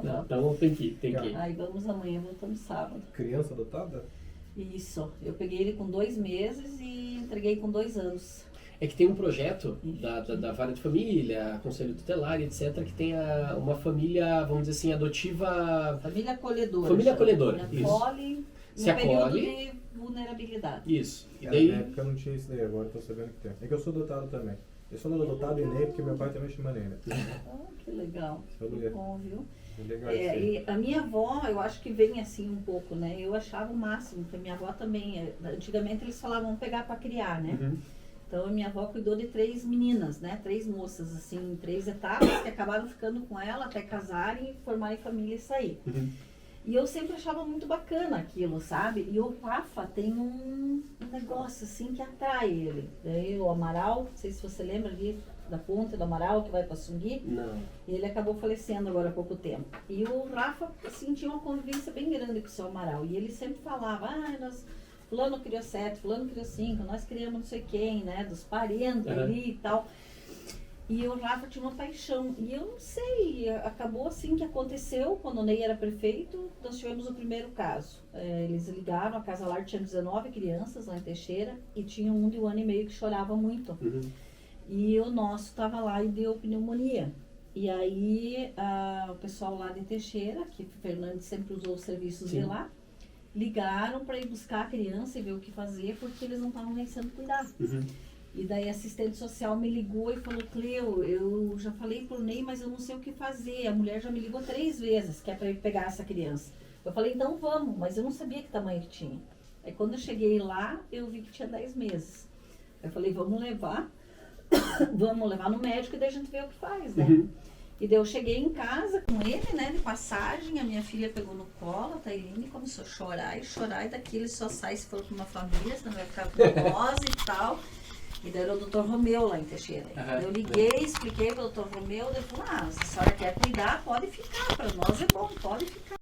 vamos. Então tem que ir. Aí vamos amanhã, voltamos sábado. Criança adotada? Isso, eu peguei ele com 2 meses e entreguei com 2 anos. É que tem um projeto da Vara de Família, Conselho Tutelar, etc., que tem uma família, vamos dizer assim, adotiva... Família acolhedora. Família acolhedora, Acolhe Se no período acolhe. de vulnerabilidade. Isso. E Na daí... época eu não tinha isso daí, agora eu tô sabendo que tem. É que eu sou adotado também. Eu sou adotado e Ney porque meu pai também chama Ney, né? Que legal. Sobre- Que bom, viu? É legal isso aí. E a minha avó, eu acho que vem assim um pouco, né? Eu achava o máximo, porque minha avó também, antigamente eles falavam vamos pegar para criar, né? Uhum. Então a minha avó cuidou de 3 meninas, né? 3 moças, assim, em 3 etapas, que acabaram ficando com ela até casarem, formarem família e sair. Uhum. E eu sempre achava muito bacana aquilo, sabe? E o Rafa tem um negócio assim que atrai ele. Daí o Amaral, não sei se você lembra ali da ponte do Amaral que vai para Sungui. Não. Ele acabou falecendo agora há pouco tempo. E o Rafa, assim, tinha uma convivência bem grande com o seu Amaral. E ele sempre falava, fulano criou 7, fulano criou 5, nós criamos não sei quem, né? Dos parentes ali e tal. E o Rafa tinha uma paixão. E eu não sei, acabou assim que aconteceu, quando o Ney era prefeito, nós tivemos o primeiro caso. Eles ligaram, a Casa Lar tinha 19 crianças lá em Teixeira, e tinha um de 1 ano e meio que chorava muito. Uhum. E o nosso estava lá e deu pneumonia. E aí o pessoal lá de Teixeira, que o Fernandes sempre usou os serviços de lá, ligaram para ir buscar a criança e ver o que fazer, porque eles não estavam nem sendo cuidados. Uhum. E daí a assistente social me ligou e falou, Cleo, eu já falei pro Ney, mas eu não sei o que fazer. A mulher já me ligou 3 vezes, que é para ir pegar essa criança. Eu falei, então vamos, mas eu não sabia que tamanho que tinha. Aí quando eu cheguei lá, eu vi que tinha 10 meses. Eu falei, vamos levar no médico e daí a gente vê o que faz, né? Uhum. E daí eu cheguei em casa com ele, né, de passagem, a minha filha pegou no colo, a Tailine começou a chorar, e daqui ele só sai se for com uma família, senão vai ficar com nós e tal. E daí era o Dr. Romeu lá em Teixeira. Eu liguei, expliquei para o Dr. Romeu, ele falou, se a senhora quer cuidar, pode ficar, para nós é bom, pode ficar.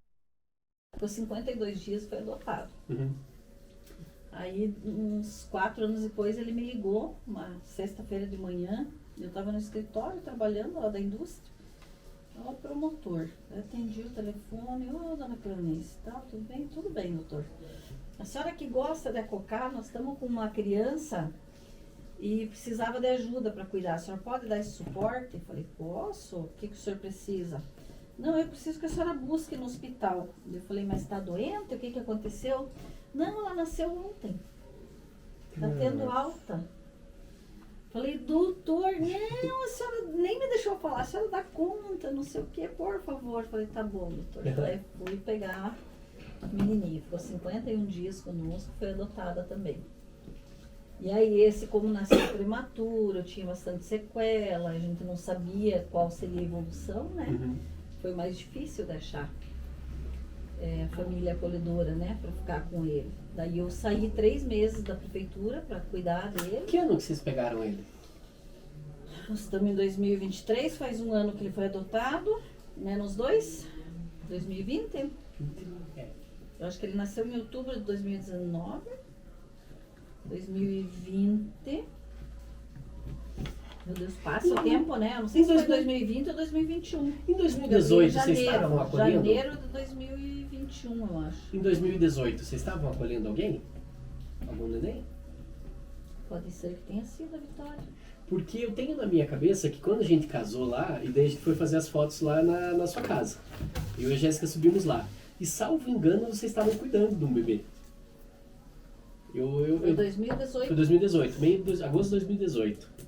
Por 52 dias foi adotado. Uhum. Aí, uns 4 anos depois, ele me ligou, uma sexta-feira de manhã, eu estava no escritório, trabalhando lá da indústria, o promotor. Eu atendi o telefone, dona Cleonice, tudo bem? Tudo bem, doutor. A senhora que gosta de acocar, nós estamos com uma criança e precisava de ajuda para cuidar. A senhora pode dar esse suporte? Eu falei, posso? O que o senhor precisa? Não, eu preciso que a senhora busque no hospital. Eu falei, mas está doente? O que aconteceu? Não, ela nasceu ontem. Está tendo alta. Falei, doutor, não, a senhora nem me deixou falar, a senhora dá conta, não sei o que, por favor. Falei, tá bom, doutor. Aí fui pegar a menininha, ficou 51 dias conosco, foi adotada também. E aí como nasceu prematuro, tinha bastante sequela, a gente não sabia qual seria a evolução, né? Uhum. Foi mais difícil de achar família acolhedora, né, para ficar com ele. Daí eu saí 3 meses da prefeitura para cuidar dele. Que ano que vocês pegaram ele? Nós estamos em 2023, faz 1 ano que ele foi adotado, menos 2, 2020. Eu acho que ele nasceu em outubro de 2019, 2020. Meu Deus, passa o tempo, né? Eu não sei se foi 2020 ou 2021. Em 2018 vocês estavam acolhendo? Janeiro de 2021, eu acho. Em 2018 vocês estavam acolhendo alguém? Algum neném? Pode ser que tenha sido a Vitória. Porque eu tenho na minha cabeça que quando a gente casou lá, e daí a gente foi fazer as fotos lá na sua casa. Eu e a Jéssica subimos lá. E salvo engano, vocês estavam cuidando de um bebê. Foi 2018. Foi 2018, meio de agosto de 2018.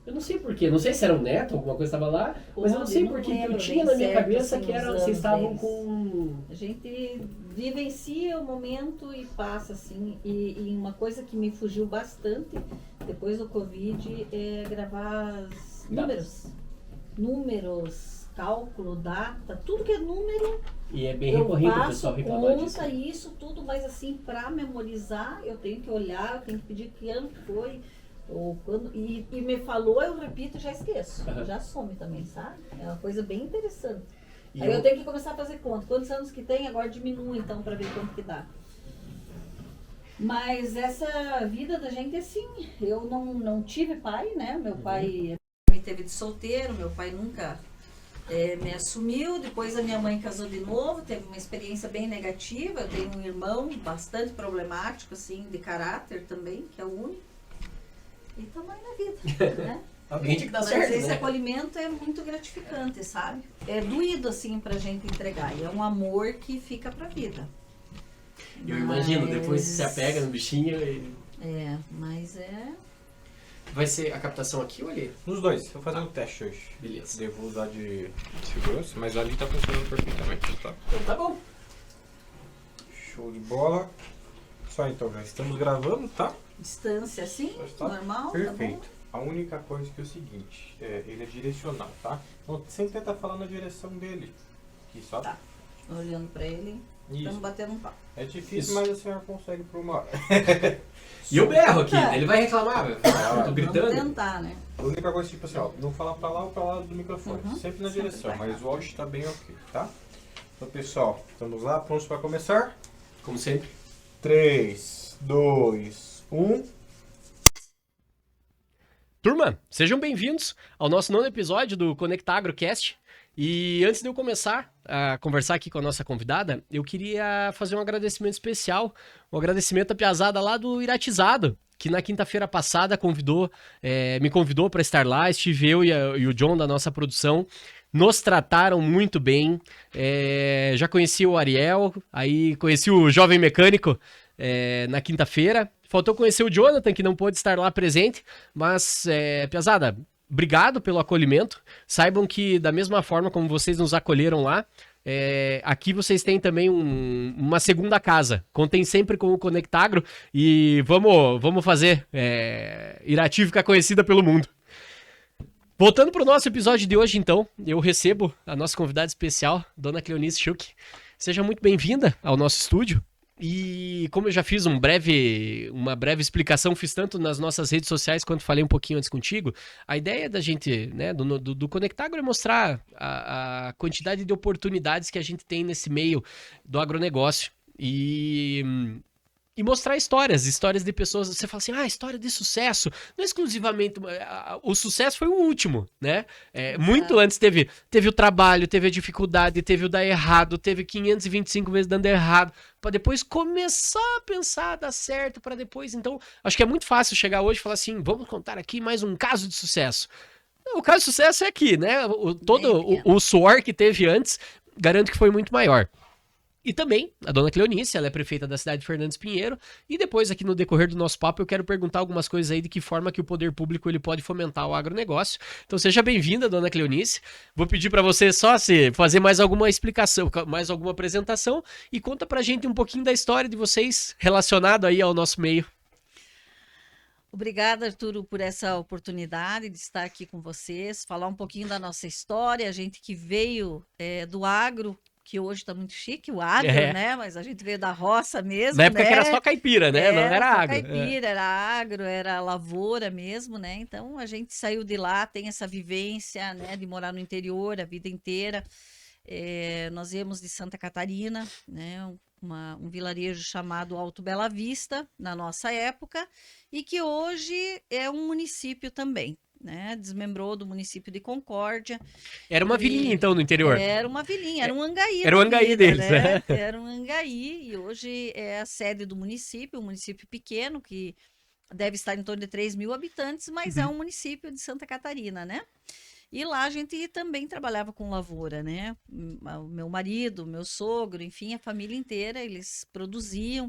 Eu não sei porquê, não sei se era um neto, alguma coisa estava lá, mas eu não sei porquê, que eu tinha na minha cabeça assim, que vocês estavam com... A gente vivencia o momento e passa assim, e uma coisa que me fugiu bastante depois do Covid é gravar números, cálculo, data, tudo que é número. E é bem recorrente o pessoal reclamar disso. Isso tudo, mas assim, para memorizar, eu tenho que olhar, eu tenho que pedir que ano foi. Ou quando, e me falou, eu repito e já esqueço. Já some também, sabe? É uma coisa bem interessante. Aí eu tenho que começar a fazer conta. Quantos anos que tem? Agora diminui então para ver quanto que dá. Mas essa vida da gente é assim. Eu não tive pai, né? Meu pai me teve de solteiro, meu pai nunca me assumiu, depois a minha mãe casou de novo, teve uma experiência bem negativa. Eu tenho um irmão bastante problemático, assim, de caráter também, que é o único. E tamanho na vida, né? Alguém tinha que dar Mas certo, esse né? acolhimento é muito gratificante, sabe? É doído, assim, pra gente entregar. E é um amor que fica pra vida. Eu imagino, depois Mas- você apega no bichinho e... mas é... Vai ser a captação aqui ou ali? Nos dois, eu vou fazer um teste hoje. Beleza. Devo usar de segurança, mas ali tá funcionando perfeitamente, tá? Então tá bom. Show de bola. Só então, já estamos gravando, tá? Distância, assim, Está normal, perfeito. A única coisa que é o seguinte, ele é direcional, tá? Então sempre tenta falar na direção dele. Aqui, só. Tá. tá bom? Olhando pra ele, estamos Isso. batendo um papo. É difícil, Isso. mas a senhora consegue por uma hora. E eu berro aqui, É. ele vai reclamar, eu tô Vamos gritando. tentar, né? A única coisa, tipo assim, ó, não falar pra lá ou pra lá do microfone. Uhum. Sempre na Sempre direção, pra mas cá. o áudio tá bem ok, tá? Então, pessoal, estamos lá, prontos pra começar? Como sempre. 3, 2, 1. Turma, sejam bem-vindos ao nosso nono episódio do Conecta AgroCast. E antes de eu começar a conversar aqui com a nossa convidada, eu queria fazer um agradecimento especial, um agradecimento à piazada lá do Iratizado, que na quinta-feira passada me convidou para estar lá. Estive eu e o John da nossa produção, nos trataram muito bem. Já conheci o Ariel, aí conheci o jovem mecânico na quinta-feira. Faltou conhecer o Jonathan, que não pôde estar lá presente, mas, piazada, obrigado pelo acolhimento. Saibam que, da mesma forma como vocês nos acolheram lá, aqui vocês têm também uma segunda casa. Contem sempre com o Conectagro e vamos fazer Irati ficar conhecida pelo mundo. Voltando para o nosso episódio de hoje, então, eu recebo a nossa convidada especial, Dona Cleonice Schuch. Seja muito bem-vinda ao nosso estúdio. E como eu já fiz uma breve explicação, fiz tanto nas nossas redes sociais quanto falei um pouquinho antes contigo, a ideia da gente, né, do Conectagro é mostrar a quantidade de oportunidades que a gente tem nesse meio do agronegócio. E mostrar histórias de pessoas. Você fala assim, história de sucesso. Não é exclusivamente. O sucesso foi o último, né? Muito antes teve o trabalho, teve a dificuldade, teve o dar errado, teve 525 vezes dando errado, para depois começar a pensar, dar certo, para depois. Então, acho que é muito fácil chegar hoje e falar assim, vamos contar aqui mais um caso de sucesso. O caso de sucesso é aqui, né? O suor que teve antes, garanto que foi muito maior. E também, a Dona Cleonice, ela é prefeita da cidade de Fernandes Pinheiro, e depois aqui no decorrer do nosso papo eu quero perguntar algumas coisas aí de que forma que o poder público ele pode fomentar o agronegócio. Então seja bem-vinda, Dona Cleonice. Vou pedir para você só fazer mais alguma explicação, mais alguma apresentação e conta pra gente um pouquinho da história de vocês relacionado aí ao nosso meio. Obrigada, Arturo, por essa oportunidade de estar aqui com vocês, falar um pouquinho da nossa história, a gente que veio do agro, que hoje está muito chique, o agro, né? Mas a gente veio da roça mesmo, na época né? que era só caipira, né? Não era só agro. Caipira, era agro, era lavoura mesmo, né? Então a gente saiu de lá, tem essa vivência, né? De morar no interior a vida inteira. Nós viemos de Santa Catarina, né? Um vilarejo chamado Alto Bela Vista, na nossa época, e que hoje é um município também. Né, desmembrou do município de Concórdia. Era uma vilinha, então, no interior? Era uma vilinha, era um angaí. Era o angaí deles, né? Era um angaí, e hoje é a sede do município, um município pequeno, que deve estar em torno de 3 mil habitantes, mas é um município de Santa Catarina, né? E lá a gente também trabalhava com lavoura, né? O meu marido, meu sogro, enfim, a família inteira, eles produziam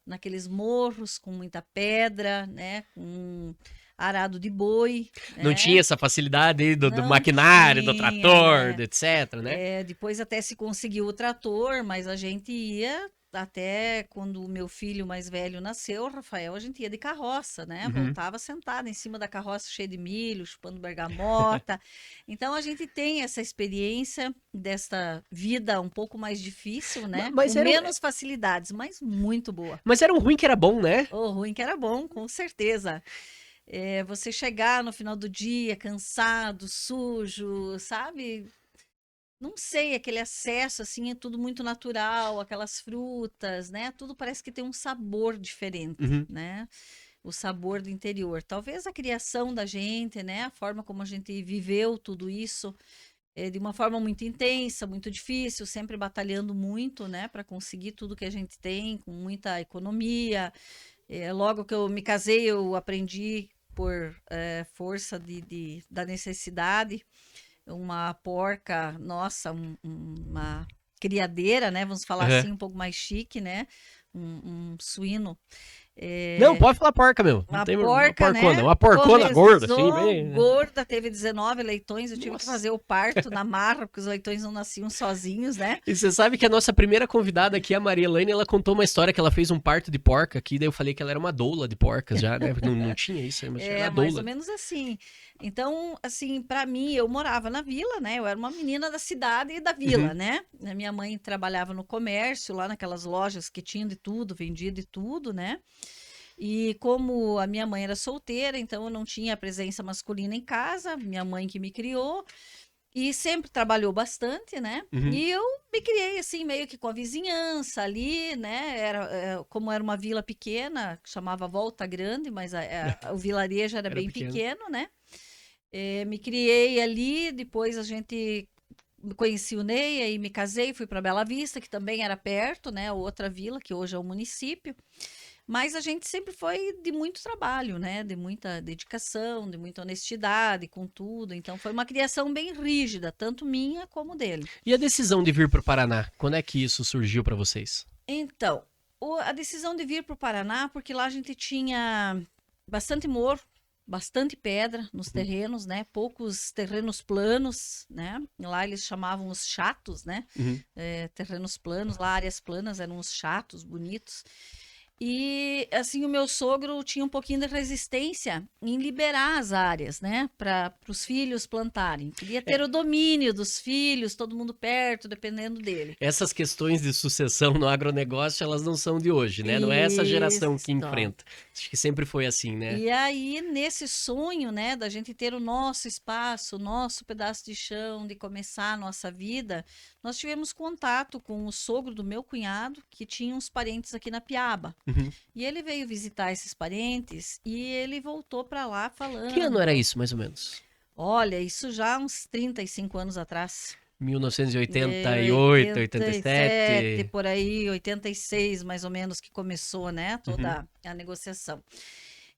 naqueles morros com muita pedra, né? Com arado de boi. Não tinha essa facilidade aí do maquinário, do trator, etc, né? Depois até se conseguiu o trator, mas a gente ia, até quando o meu filho mais velho nasceu, Rafael, a gente ia de carroça, né? Voltava sentada em cima da carroça cheia de milho, chupando bergamota. Então a gente tem essa experiência desta vida um pouco mais difícil, né? Mas com menos facilidades, mas muito boa. Mas era um ruim que era bom, né? O ruim que era bom, com certeza. Você chegar no final do dia cansado, sujo, sabe? Não sei, aquele acesso, assim, é tudo muito natural, aquelas frutas, né? Tudo parece que tem um sabor diferente, né? O sabor do interior. Talvez a criação da gente, né? A forma como a gente viveu tudo isso, de uma forma muito intensa, muito difícil, sempre batalhando muito, né, para conseguir tudo que a gente tem, com muita economia. Logo que eu me casei, eu aprendi por força da necessidade, uma porca, nossa, uma criadeira, né, vamos falar Aham. assim, um pouco mais chique, né, um suíno. Não, pode falar porca, meu. Não Uma tem uma porca, porcona, né? uma porcona gorda, assim, Começou bem. gorda, teve 19 leitões. Eu tive que Nossa. fazer o parto na marra, porque os leitões não nasciam sozinhos, né? E você sabe que a nossa primeira convidada aqui, a Maria Elaine, ela contou uma história que ela fez um parto de porca aqui, daí eu falei que ela era uma doula de porcas já, né? Não tinha isso aí, mas era Mais doula. ou menos assim. Então, assim, para mim, eu morava na vila, né? Eu era uma menina da cidade e da vila, né? A minha mãe trabalhava no comércio, lá naquelas lojas que tinham de tudo, vendia de tudo, né? E como a minha mãe era solteira, então eu não tinha presença masculina em casa, minha mãe que me criou, e sempre trabalhou bastante, né? Uhum. E eu me criei assim, meio que com a vizinhança ali, né? Como era uma vila pequena, que chamava Volta Grande, mas o vilarejo era Era bem pequeno. pequeno, né? Me criei ali, depois a gente conheci o Ney, aí me casei, fui para Bela Vista, que também era perto, né? Outra vila, que hoje é o município. Mas a gente sempre foi de muito trabalho, né? De muita dedicação, de muita honestidade com tudo. Então foi uma criação bem rígida, tanto minha como dele. E a decisão de vir pro Paraná, quando é que isso surgiu pra vocês? Então, a decisão de vir para o Paraná, porque lá a gente tinha bastante morro, bastante pedra nos terrenos, né? Poucos terrenos planos, né? Lá eles chamavam os chatos, né? Uhum. Terrenos planos, lá áreas planas eram os chatos, bonitos. E assim, o meu sogro tinha um pouquinho de resistência em liberar as áreas, né, para os filhos plantarem. Queria ter o domínio dos filhos, todo mundo perto, dependendo dele. Essas questões de sucessão no agronegócio, elas não são de hoje, né? Não é essa geração que Isso. enfrenta. Acho que sempre foi assim, né? E aí, nesse sonho, né, da gente ter o nosso espaço, o nosso pedaço de chão, de começar a nossa vida, nós tivemos contato com o sogro do meu cunhado, que tinha uns parentes aqui na Piaba. Uhum. E ele veio visitar esses parentes e ele voltou para lá falando. Que ano era isso, mais ou menos? Olha, isso já há uns 35 anos atrás. 1988, 87. Por aí, 86 mais ou menos que começou, né, toda a negociação.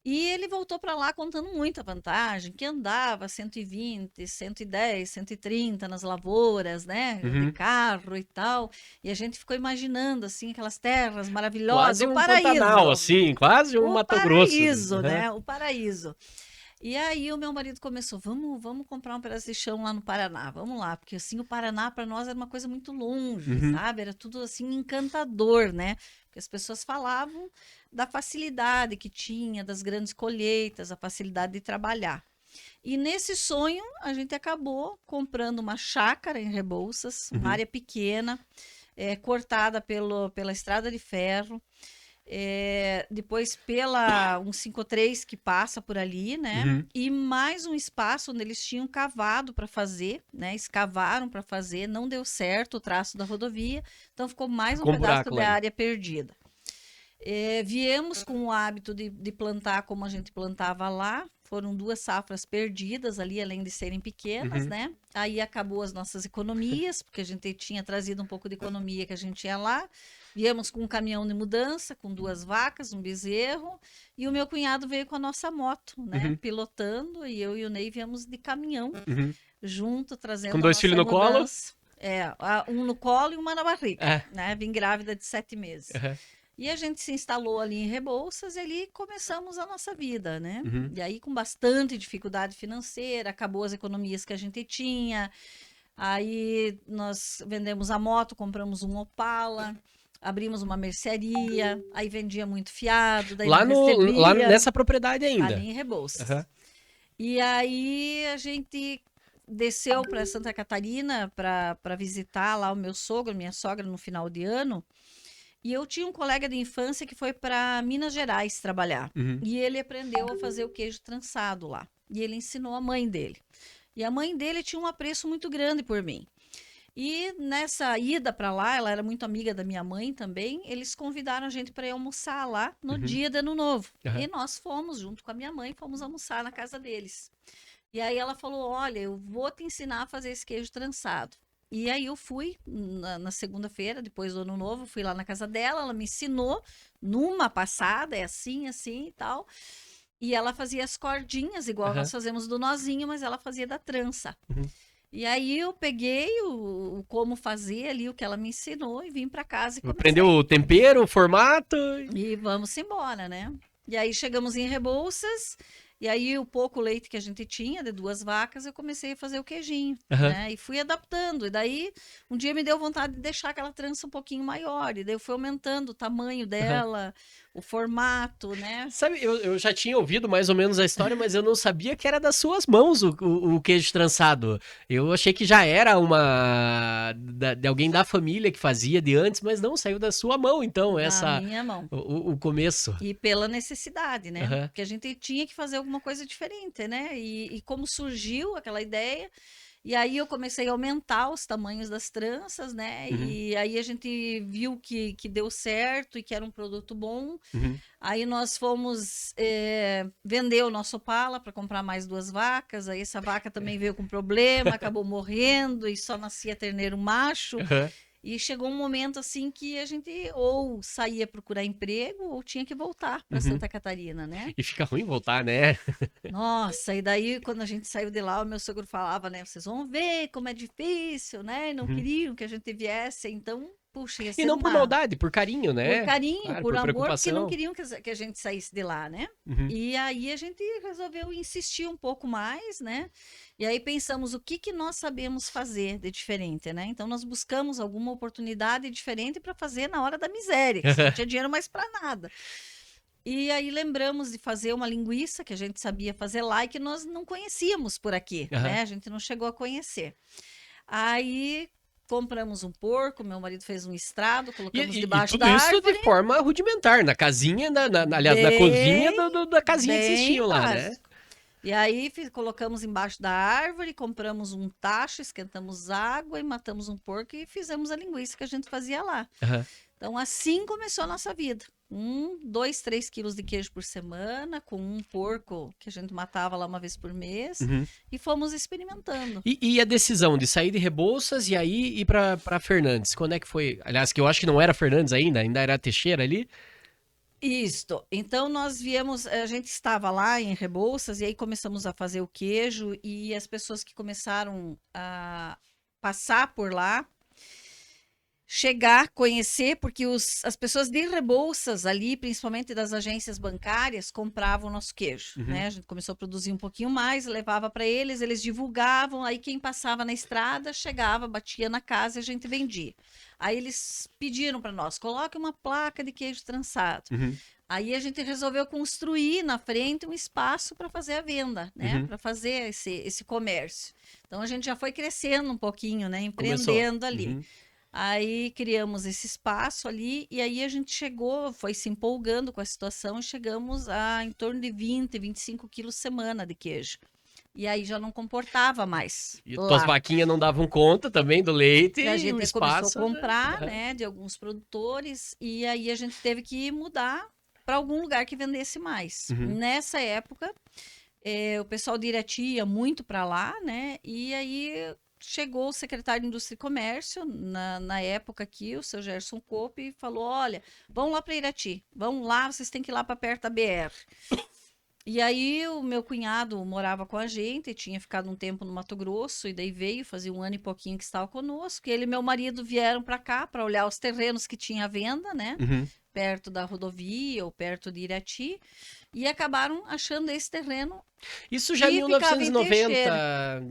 E ele voltou para lá contando muita vantagem, que andava 120, 110, 130 nas lavouras, né, de carro e tal. E a gente ficou imaginando, assim, aquelas terras maravilhosas, Quase o um paraíso. Pantanal, assim, quase um Mato Grosso. Paraíso, né, o paraíso. E aí o meu marido começou, vamos comprar um pedaço de chão lá no Paraná, vamos lá, porque assim o Paraná para nós era uma coisa muito longe, sabe? Era tudo assim encantador, né? Porque as pessoas falavam da facilidade que tinha, das grandes colheitas, a facilidade de trabalhar. E nesse sonho a gente acabou comprando uma chácara em Rebouças, uma área pequena, cortada pela estrada de ferro. Depois pela 153 que passa por ali, né? E mais um espaço onde eles tinham cavado para fazer, né? Escavaram para fazer, não deu certo o traço da rodovia, então ficou mais um pedaço da área perdida. Viemos com o hábito de plantar como a gente plantava lá, foram 2 safras perdidas ali, além de serem pequenas, né? Aí acabou as nossas economias, porque a gente tinha trazido um pouco de economia que a gente tinha lá. Viemos com um caminhão de mudança, com 2 vacas, um bezerro, e o meu cunhado veio com a nossa moto, né? Pilotando, e eu e o Ney viemos de caminhão, junto, trazendo com 2 filhos no colo? Um no colo e uma na barriga, né? Vim grávida de 7 meses. E a gente se instalou ali em Rebouças e ali começamos a nossa vida, né? E aí com bastante dificuldade financeira, acabou as economias que a gente tinha. Aí nós vendemos a moto, compramos um Opala, abrimos uma mercearia, aí vendia muito fiado, daí lá lá nessa propriedade ainda. Ali em Rebouças. E aí a gente desceu para Santa Catarina para visitar lá o meu sogro, minha sogra no final de ano. E eu tinha um colega de infância que foi para Minas Gerais trabalhar. E ele aprendeu a fazer o queijo trançado lá. E ele ensinou a mãe dele. E a mãe dele tinha um apreço muito grande por mim. E nessa ida para lá, ela era muito amiga da minha mãe também, eles convidaram a gente para ir almoçar lá no dia de Ano Novo. E nós fomos, junto com a minha mãe, fomos almoçar na casa deles. E aí ela falou, olha, eu vou te ensinar a fazer esse queijo trançado. E aí eu fui na segunda-feira, depois do Ano Novo, fui lá na casa dela, ela me ensinou numa passada, é assim, assim e tal. E ela fazia as cordinhas, igual Aham. nós fazemos do nozinho, mas ela fazia da trança. Uhum. E aí eu peguei o como fazer ali, o que ela me ensinou, e vim para casa e Aprendeu comecei. o tempero, o formato. E vamos embora, né? E aí chegamos em Rebouças, e aí o pouco leite que a gente tinha, de 2 vacas, eu comecei a fazer o queijinho, Aham. né? E fui adaptando. E daí, um dia me deu vontade de deixar aquela trança um pouquinho maior, e daí eu fui aumentando o tamanho Aham. dela, o formato, né? Sabe, eu já tinha ouvido mais ou menos a história, mas eu não sabia que era das suas mãos o queijo trançado. Eu achei que já era de alguém da família que fazia de antes, mas não, saiu da sua mão, então, Da minha mão. o começo. E pela necessidade, né? Aham. Porque a gente tinha que fazer alguma coisa diferente, né? E como surgiu aquela ideia, e aí eu comecei a aumentar os tamanhos das tranças, né? Uhum. E aí a gente viu que deu certo e que era um produto bom. Uhum. Aí nós fomos vender o nosso Opala para comprar mais 2 vacas. Aí essa vaca também veio com problema, acabou morrendo e só nascia terneiro macho. Aham. E chegou um momento assim que a gente ou saía procurar emprego ou tinha que voltar para Uhum. Santa Catarina, né? E fica ruim voltar, né? Nossa, e daí quando a gente saiu de lá, o meu sogro falava, né? Vocês vão ver como é difícil, né? E não Uhum. queriam que a gente viesse, então, puxa, ia E ser não por maldade, por carinho, por né? carinho, Claro, por por amor, porque não preocupação. queriam que a gente saísse de lá, né? Uhum. E aí a gente resolveu insistir um pouco mais, né? E aí pensamos o que nós sabemos fazer de diferente, né? Então nós buscamos alguma oportunidade diferente para fazer na hora da miséria, que não tinha dinheiro mais para nada. E aí lembramos de fazer uma linguiça que a gente sabia fazer lá e que nós não conhecíamos por aqui, Aham. né? A gente não chegou a conhecer. Aí compramos um porco, meu marido fez um estrado, colocamos E debaixo tudo da isso de árvore. forma rudimentar, na casinha, aliás, na cozinha Bem, da casinha que vocês bem tinham lá, né? básico. E aí colocamos embaixo da árvore, compramos um tacho, esquentamos água e matamos um porco e fizemos a linguiça que a gente fazia lá. Aham. Então assim começou a nossa vida. 2, 3 quilos de queijo por semana, com um porco que a gente matava lá uma vez por mês, Uhum. e fomos experimentando. E a decisão de sair de Rebouças e aí ir pra Fernandes, quando é que foi? Aliás, que eu acho que não era Fernandes ainda era Teixeira ali. Isto. Então nós viemos, a gente estava lá em Rebouças e aí começamos a fazer o queijo e as pessoas que começaram a passar por lá, chegar, conhecer, porque as pessoas de Rebouças ali, principalmente das agências bancárias, compravam o nosso queijo, Uhum. né? A gente começou a produzir um pouquinho mais, levava para eles, eles divulgavam, aí quem passava na estrada chegava, batia na casa e a gente vendia. Aí eles pediram para nós, coloque uma placa de queijo trançado. Uhum. Aí a gente resolveu construir na frente um espaço para fazer a venda, né? Uhum. Para fazer esse comércio. Então a gente já foi crescendo um pouquinho, né? Começou. Empreendendo ali. Uhum. Aí criamos esse espaço ali e aí a gente chegou, foi se empolgando com a situação e chegamos a em torno de 20, 25 quilos semana de queijo. E aí já não comportava mais E tuas lá. vaquinhas não davam conta também do leite E a e o gente começou a espaço. comprar, Aham. né, de alguns produtores e aí a gente teve que mudar para algum lugar que vendesse mais. Uhum. Nessa época, o pessoal de Irati ia muito para lá, né? E aí chegou o secretário de Indústria e Comércio, na época aqui, o seu Gerson Cope, e falou: olha, vão lá para Irati, vão lá, vocês têm que ir lá para perto da BR. E aí o meu cunhado morava com a gente, tinha ficado um tempo no Mato Grosso, e daí veio, fazia 1 ano e pouquinho que estava conosco. Ele e meu marido vieram para cá para olhar os terrenos que tinha à venda, né? Uhum. Perto da rodovia ou perto de Irati, e acabaram achando esse terreno. Isso já em E ficava em 1990.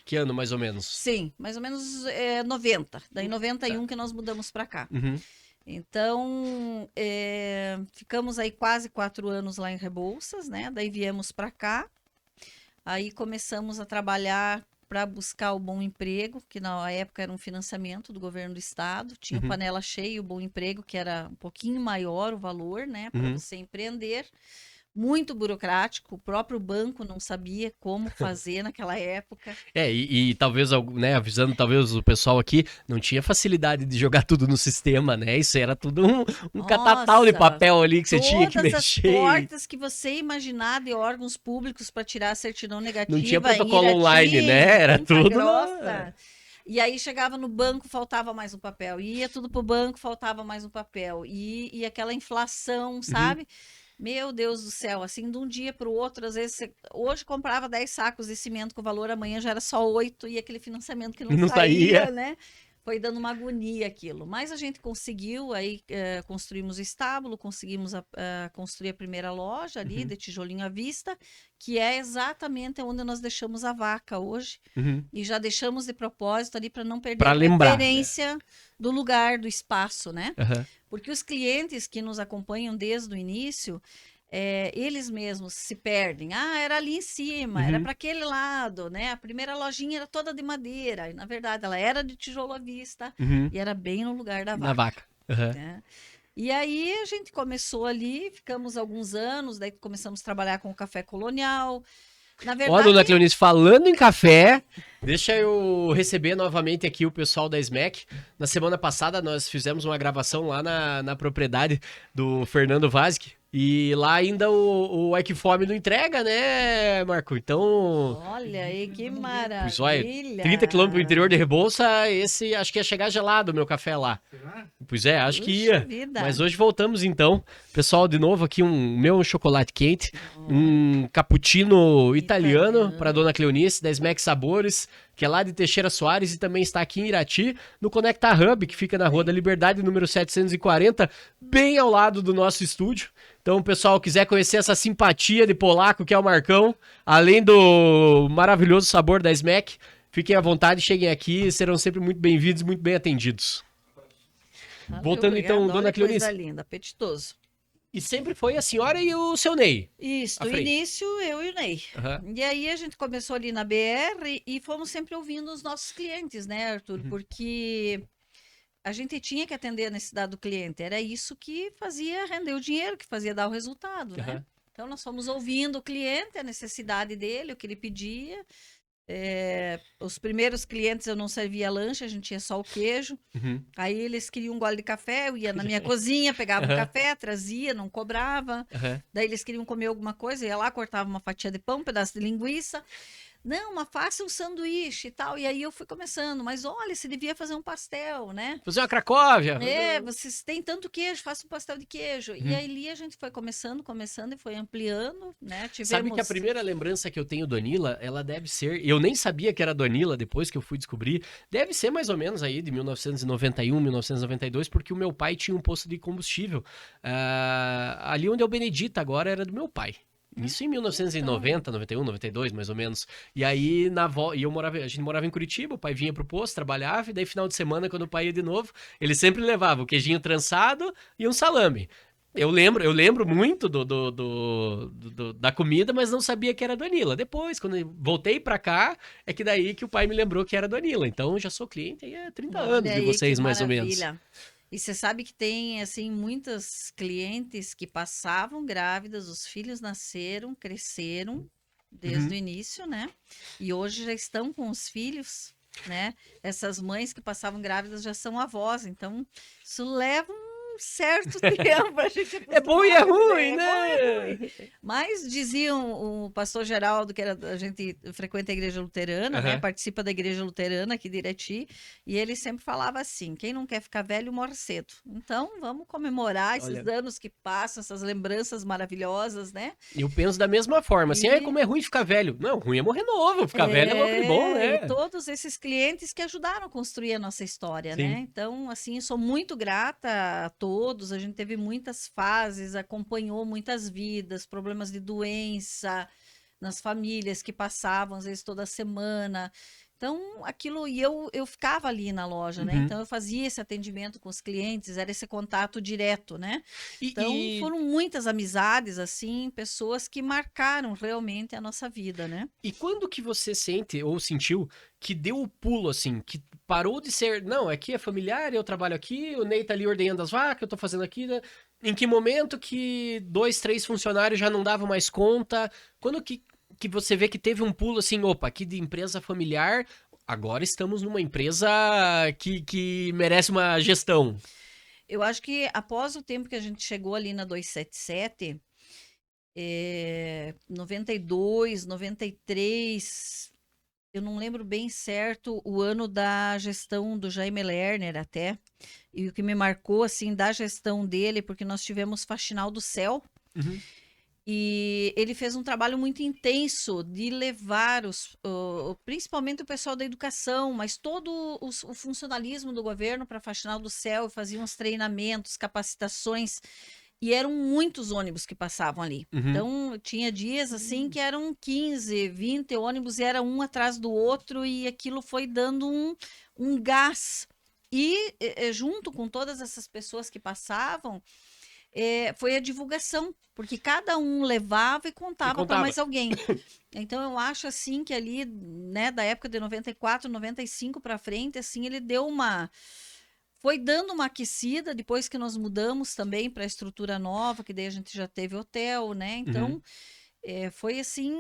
Que ano, mais ou menos? Sim, mais ou menos 90. Daí 91 que nós mudamos para cá. Uhum. Então, ficamos aí quase 4 anos lá em Rebouças, né? Daí viemos para cá. Aí começamos a trabalhar para buscar o Bom Emprego, que na época era um financiamento do governo do estado. Tinha o Uhum. Panela Cheia, o Bom Emprego, que era um pouquinho maior o valor, né? Para Uhum. você empreender. muito burocrático, o próprio banco não sabia como fazer naquela época. E talvez, né, avisando talvez o pessoal aqui, não tinha facilidade de jogar tudo no sistema, né? Isso era tudo um catatal de Nossa, papel ali que você tinha que todas as mexer. portas que você imaginar de órgãos públicos para tirar a certidão negativa Não tinha em protocolo Irati, online, né? Era Ponta tudo Grossa. E aí chegava no banco, faltava mais um papel. Ia tudo pro banco, faltava mais um papel. E aquela inflação, sabe? Meu Deus do céu, assim, de um dia para o outro, às vezes, hoje comprava 10 sacos de cimento com valor, amanhã já era só 8 e aquele financiamento que não Não saía, saía. né? Foi dando uma agonia aquilo. Mas a gente conseguiu, aí construímos o estábulo, conseguimos construir a primeira loja ali, de tijolinho à vista, que é exatamente onde nós deixamos a vaca hoje. E já deixamos de propósito ali para não perder Pra a lembrar, referência do lugar, do espaço, né? Aham. Porque os clientes que nos acompanham desde o início, eles mesmos se perdem. Ah, era ali em cima, era para aquele lado, né? A primeira lojinha era toda de madeira, e na verdade ela era de tijolo à vista e era bem no lugar da Na vaca. vaca. Aham. Né? E aí a gente começou ali, ficamos alguns anos, daí começamos a trabalhar com o café colonial. Na Ó, verdade, dona Cleonice, falando em café, deixa eu receber novamente aqui o pessoal da SMAC. Na semana passada nós fizemos uma gravação lá na propriedade do Fernando Vazquez. E lá ainda o Equifome não entrega, né, Marco? Então, olha aí que pois olha, maravilha! 30 quilômetros pro interior de Rebouça, esse acho que ia chegar gelado o meu café lá. Pois é, acho que Puxa ia. vida. Mas hoje voltamos então. Pessoal, de novo aqui um chocolate quente, um cappuccino italiano para dona Cleonice, da Smack Sabores, que é lá de Teixeira Soares e também está aqui em Irati, no Conecta Hub, que fica na Rua da Liberdade, número 740, bem ao lado do nosso estúdio. Então, o pessoal quiser conhecer essa simpatia de polaco que é o Marcão, além do maravilhoso sabor da Smack, fiquem à vontade, cheguem aqui, serão sempre muito bem-vindos, muito bem atendidos. Voltando então, Obrigada, dona olha que coisa Cleonice. linda, apetitoso. E sempre foi a senhora e o seu Ney. Isso, À no frente. início eu e o Ney. Aham. E aí a gente começou ali na BR e fomos sempre ouvindo os nossos clientes, né, Arthur? Porque a gente tinha que atender a necessidade do cliente. Era isso que fazia render o dinheiro, que fazia dar o resultado, né? Aham. Então nós fomos ouvindo o cliente, a necessidade dele, o que ele pedia. Os primeiros clientes eu não servia lanche, a gente tinha só o queijo. Uhum. Aí eles queriam um gole de café, eu ia na minha cozinha, pegava um café, trazia, não cobrava. Aham. Daí eles queriam comer alguma coisa, eu ia lá, cortava uma fatia de pão, um pedaço de linguiça. Não, mas faça um sanduíche e tal. E aí eu fui começando, mas olha, você devia fazer um pastel, né? Fazer uma Cracóvia. Vocês têm tanto queijo, faça um pastel de queijo. E aí ali a gente foi começando e foi ampliando, né? Sabe que a primeira lembrança que eu tenho do Anila, ela deve ser. Eu nem sabia que era do Anila depois que eu fui descobrir. Deve ser mais ou menos aí de 1991, 1992, porque o meu pai tinha um posto de combustível. Ali onde é o Benedita agora era do meu pai. Isso em 1990, 91, 92, mais ou menos. E aí, a gente morava em Curitiba, o pai vinha pro posto, trabalhava, e daí final de semana, quando o pai ia de novo, ele sempre levava o queijinho trançado e um salame. Eu lembro muito da comida, mas não sabia que era do Anila. Depois, quando eu voltei pra cá, é que daí que o pai me lembrou que era do Anila. Então, já sou cliente aí há 30 anos de vocês, mais ou menos. E você sabe que tem, assim, muitas clientes que passavam grávidas, os filhos nasceram, cresceram desde o início, né? E hoje já estão com os filhos, né? Essas mães que passavam grávidas já são avós, então isso leva um certo tempo pra gente É bom e é ruim, né? bom e ruim. Mas diziam o pastor Geraldo, que a gente frequenta a igreja luterana, né? Participa da igreja luterana aqui de Irati, e ele sempre falava assim: quem não quer ficar velho morre cedo. Então vamos comemorar esses anos que passam, essas lembranças maravilhosas, né? Eu penso da mesma forma, assim, como é ruim ficar velho. Não, ruim é morrer novo, ficar velho é morrer bom, né? E todos esses clientes que ajudaram a construir a nossa história, Sim. né? Então, assim, sou muito grata a todos, a gente teve muitas fases, acompanhou muitas vidas, problemas de doença nas famílias que passavam, às vezes toda semana. Então, aquilo, e eu ficava ali na loja, né? Uhum. Então, eu fazia esse atendimento com os clientes, era esse contato direto, né? Então, E, foram muitas amizades, assim, pessoas que marcaram realmente a nossa vida, né? e quando que você sente ou sentiu que deu o pulo, assim, que parou de ser, não, aqui é familiar, eu trabalho aqui, o Ney tá ali ordenhando as vacas, eu tô fazendo aqui, né? Em que momento que 2, 3 funcionários já não davam mais conta? Quando que você vê que teve um pulo assim, opa, aqui de empresa familiar, agora estamos numa empresa que merece uma gestão. Eu acho que após o tempo que a gente chegou ali na 277, 92, 93, eu não lembro bem certo o ano da gestão do Jaime Lerner até, e o que me marcou, assim, da gestão dele, porque nós tivemos Faxinal do Céu, Uhum, e ele fez um trabalho muito intenso de levar principalmente o pessoal da educação, mas todo o funcionalismo do governo para Faxinal do Céu, faziam uns treinamentos, capacitações, e eram muitos ônibus que passavam ali. uhum. Então, tinha dias assim que eram 15, 20 ônibus, e era um atrás do outro, e aquilo foi dando um gás. E junto com todas essas pessoas que passavam, foi a divulgação, porque cada um levava e E contava para contava. mais alguém. Então eu acho assim que ali, né, da época de 94, 95 para frente, assim, ele deu uma foi dando uma aquecida depois que nós mudamos também para a estrutura nova, que daí a gente já teve hotel, né? Uhum, Então, foi assim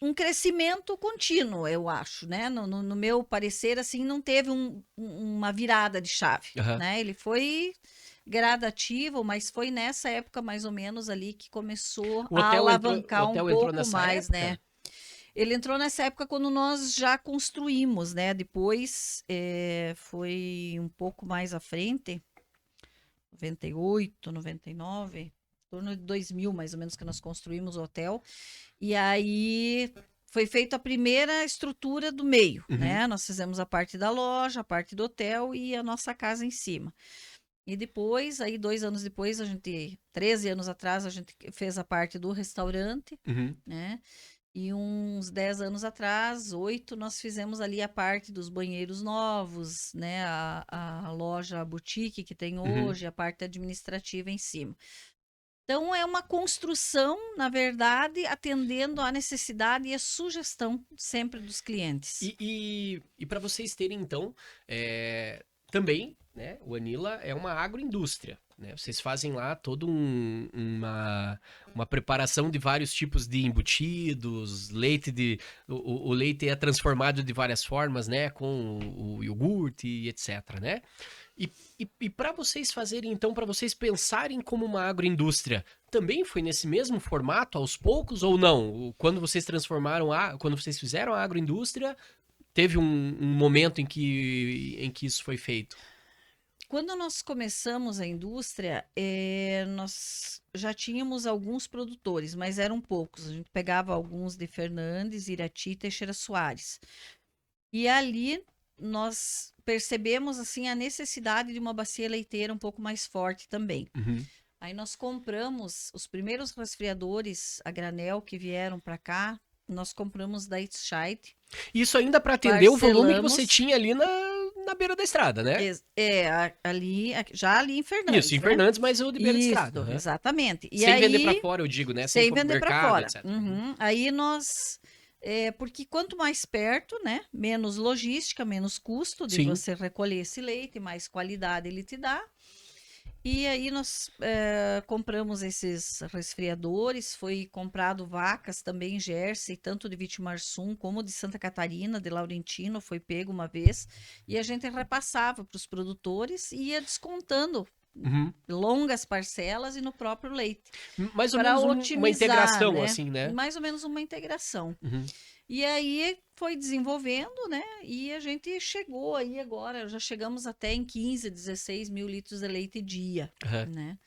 um crescimento contínuo, eu acho, né? No meu parecer, assim, não teve uma virada de chave, aham. né? Ele foi gradativo, mas foi nessa época mais ou menos ali que começou O a o alavancar um hotel entrou pouco nessa mais, né? época? Ele entrou nessa época quando nós já construímos, né? Depois foi um pouco mais à frente, 98, 99, em torno de 2000 mais ou menos que nós construímos o hotel. E aí foi feita a primeira estrutura do meio, Uhum. né? Nós fizemos a parte da loja, a parte do hotel e a nossa casa em cima. E depois, aí 2 anos depois, 13 anos atrás, a gente fez a parte do restaurante, Uhum, né? E uns 10 anos atrás, 8, nós fizemos ali a parte dos banheiros novos, né? A loja a boutique que tem uhum. hoje, a parte administrativa em cima. Então, é uma construção, na verdade, atendendo à necessidade e à sugestão sempre dos clientes. E para vocês terem, então, também, né, o Anila é uma agroindústria, né? Vocês fazem lá toda uma preparação de vários tipos de embutidos, o leite é transformado de várias formas, né, com o iogurte e etc, né? E para vocês fazerem, então, para vocês pensarem como uma agroindústria, também foi nesse mesmo formato, aos poucos, ou não? Quando vocês quando vocês fizeram a agroindústria, teve um momento em que isso foi feito? Quando nós começamos a indústria, nós já tínhamos alguns produtores, mas eram poucos. A gente pegava alguns de Fernandes, Irati e Teixeira Soares. E ali nós percebemos assim a necessidade de uma bacia leiteira um pouco mais forte também. Uhum. Aí nós compramos os primeiros resfriadores a granel que vieram para cá. Nós compramos da Itscheid, Isso ainda para atender o volume que você parcelamos. tinha ali na beira da estrada, né? Já ali em Isso, Fernandes, em né? Fernandes, mas o de beira de estrada. Isso, Aham. exatamente. E Sem vender para aí, fora, eu digo, né? Sem ir sem para o vender para mercado, fora. etc. Uhum. Aí nós, porque quanto mais perto, né? Menos logística, menos custo de Sim. você recolher esse leite, mais qualidade ele te dá. E aí nós compramos esses resfriadores, foi comprado vacas também, Jersey, tanto de Vitimarsum como de Santa Catarina, de Laurentino, foi pego uma vez, e a gente repassava para os produtores e ia descontando Uhum. longas parcelas e no próprio leite, Mais ou para menos uma otimizar, integração, né? assim, né? Mais ou menos uma integração. Uhum. E aí foi desenvolvendo, né? E a gente chegou aí agora, já chegamos até em 15, 16 mil litros de leite dia, Aham. né?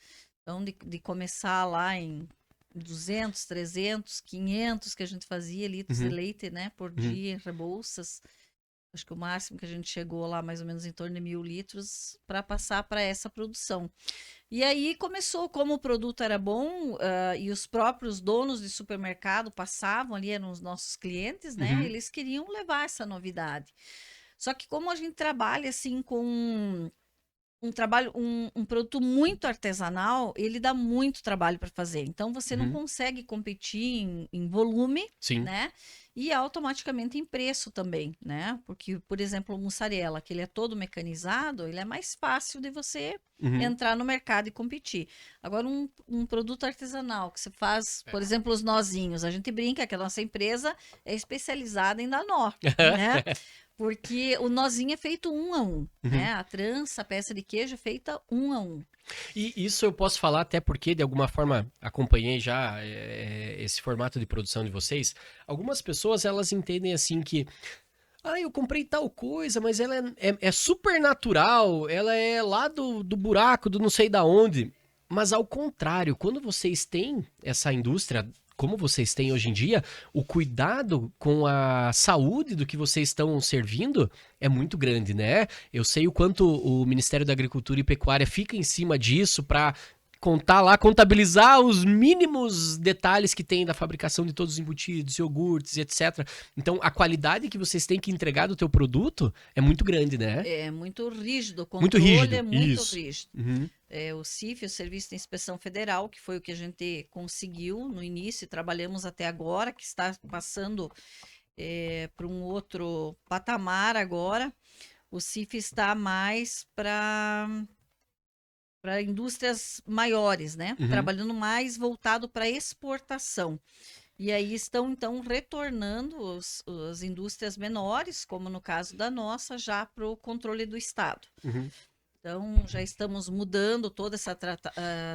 Então, de começar lá em 200, 300, 500 que a gente fazia litros de Uhum. leite, né? Por Uhum. dia em Rebouças. Acho que o máximo que a gente chegou lá, mais ou menos em torno de 1.000 litros, para passar para essa produção. E aí começou, como o produto era bom, e os próprios donos de supermercado passavam ali, eram os nossos clientes, né? Uhum. Eles queriam levar essa novidade. Só que como a gente trabalha assim com um produto muito artesanal, ele dá muito trabalho para fazer. Então você não Uhum. consegue competir em volume, Sim. né? E automaticamente em preço também, né? Porque, por exemplo, o mussarela, que ele é todo mecanizado, ele é mais fácil de você Uhum. entrar no mercado e competir. Agora, um produto artesanal que você faz, por exemplo, os nozinhos, a gente brinca que a nossa empresa é especializada em dar nó, né? Porque o nozinho é feito um a um, né? A trança, a peça de queijo é feita um a um. E isso eu posso falar até porque, de alguma forma, acompanhei já esse formato de produção de vocês. Algumas pessoas, elas entendem assim que eu comprei tal coisa, mas ela é super natural, ela é lá do buraco, do não sei da onde. Mas ao contrário, quando vocês têm essa indústria, como vocês têm hoje em dia, o cuidado com a saúde do que vocês estão servindo é muito grande, né? Eu sei o quanto o Ministério da Agricultura e Pecuária fica em cima disso para contar lá, contabilizar os mínimos detalhes que tem da fabricação de todos os embutidos, iogurtes e etc. Então, a qualidade que vocês têm que entregar do teu produto é muito grande, né? É muito rígido, o Muito controle rígido, é muito isso. rígido. Uhum. O CIF, o Serviço de Inspeção Federal, que foi o que a gente conseguiu no início e trabalhamos até agora, que está passando para um outro patamar agora. O CIF está mais para indústrias maiores, né? Uhum. Trabalhando mais voltado para exportação. E aí estão, então, retornando as indústrias menores, como no caso da nossa, já para o controle do Estado. Uhum. Então, já estamos mudando toda essa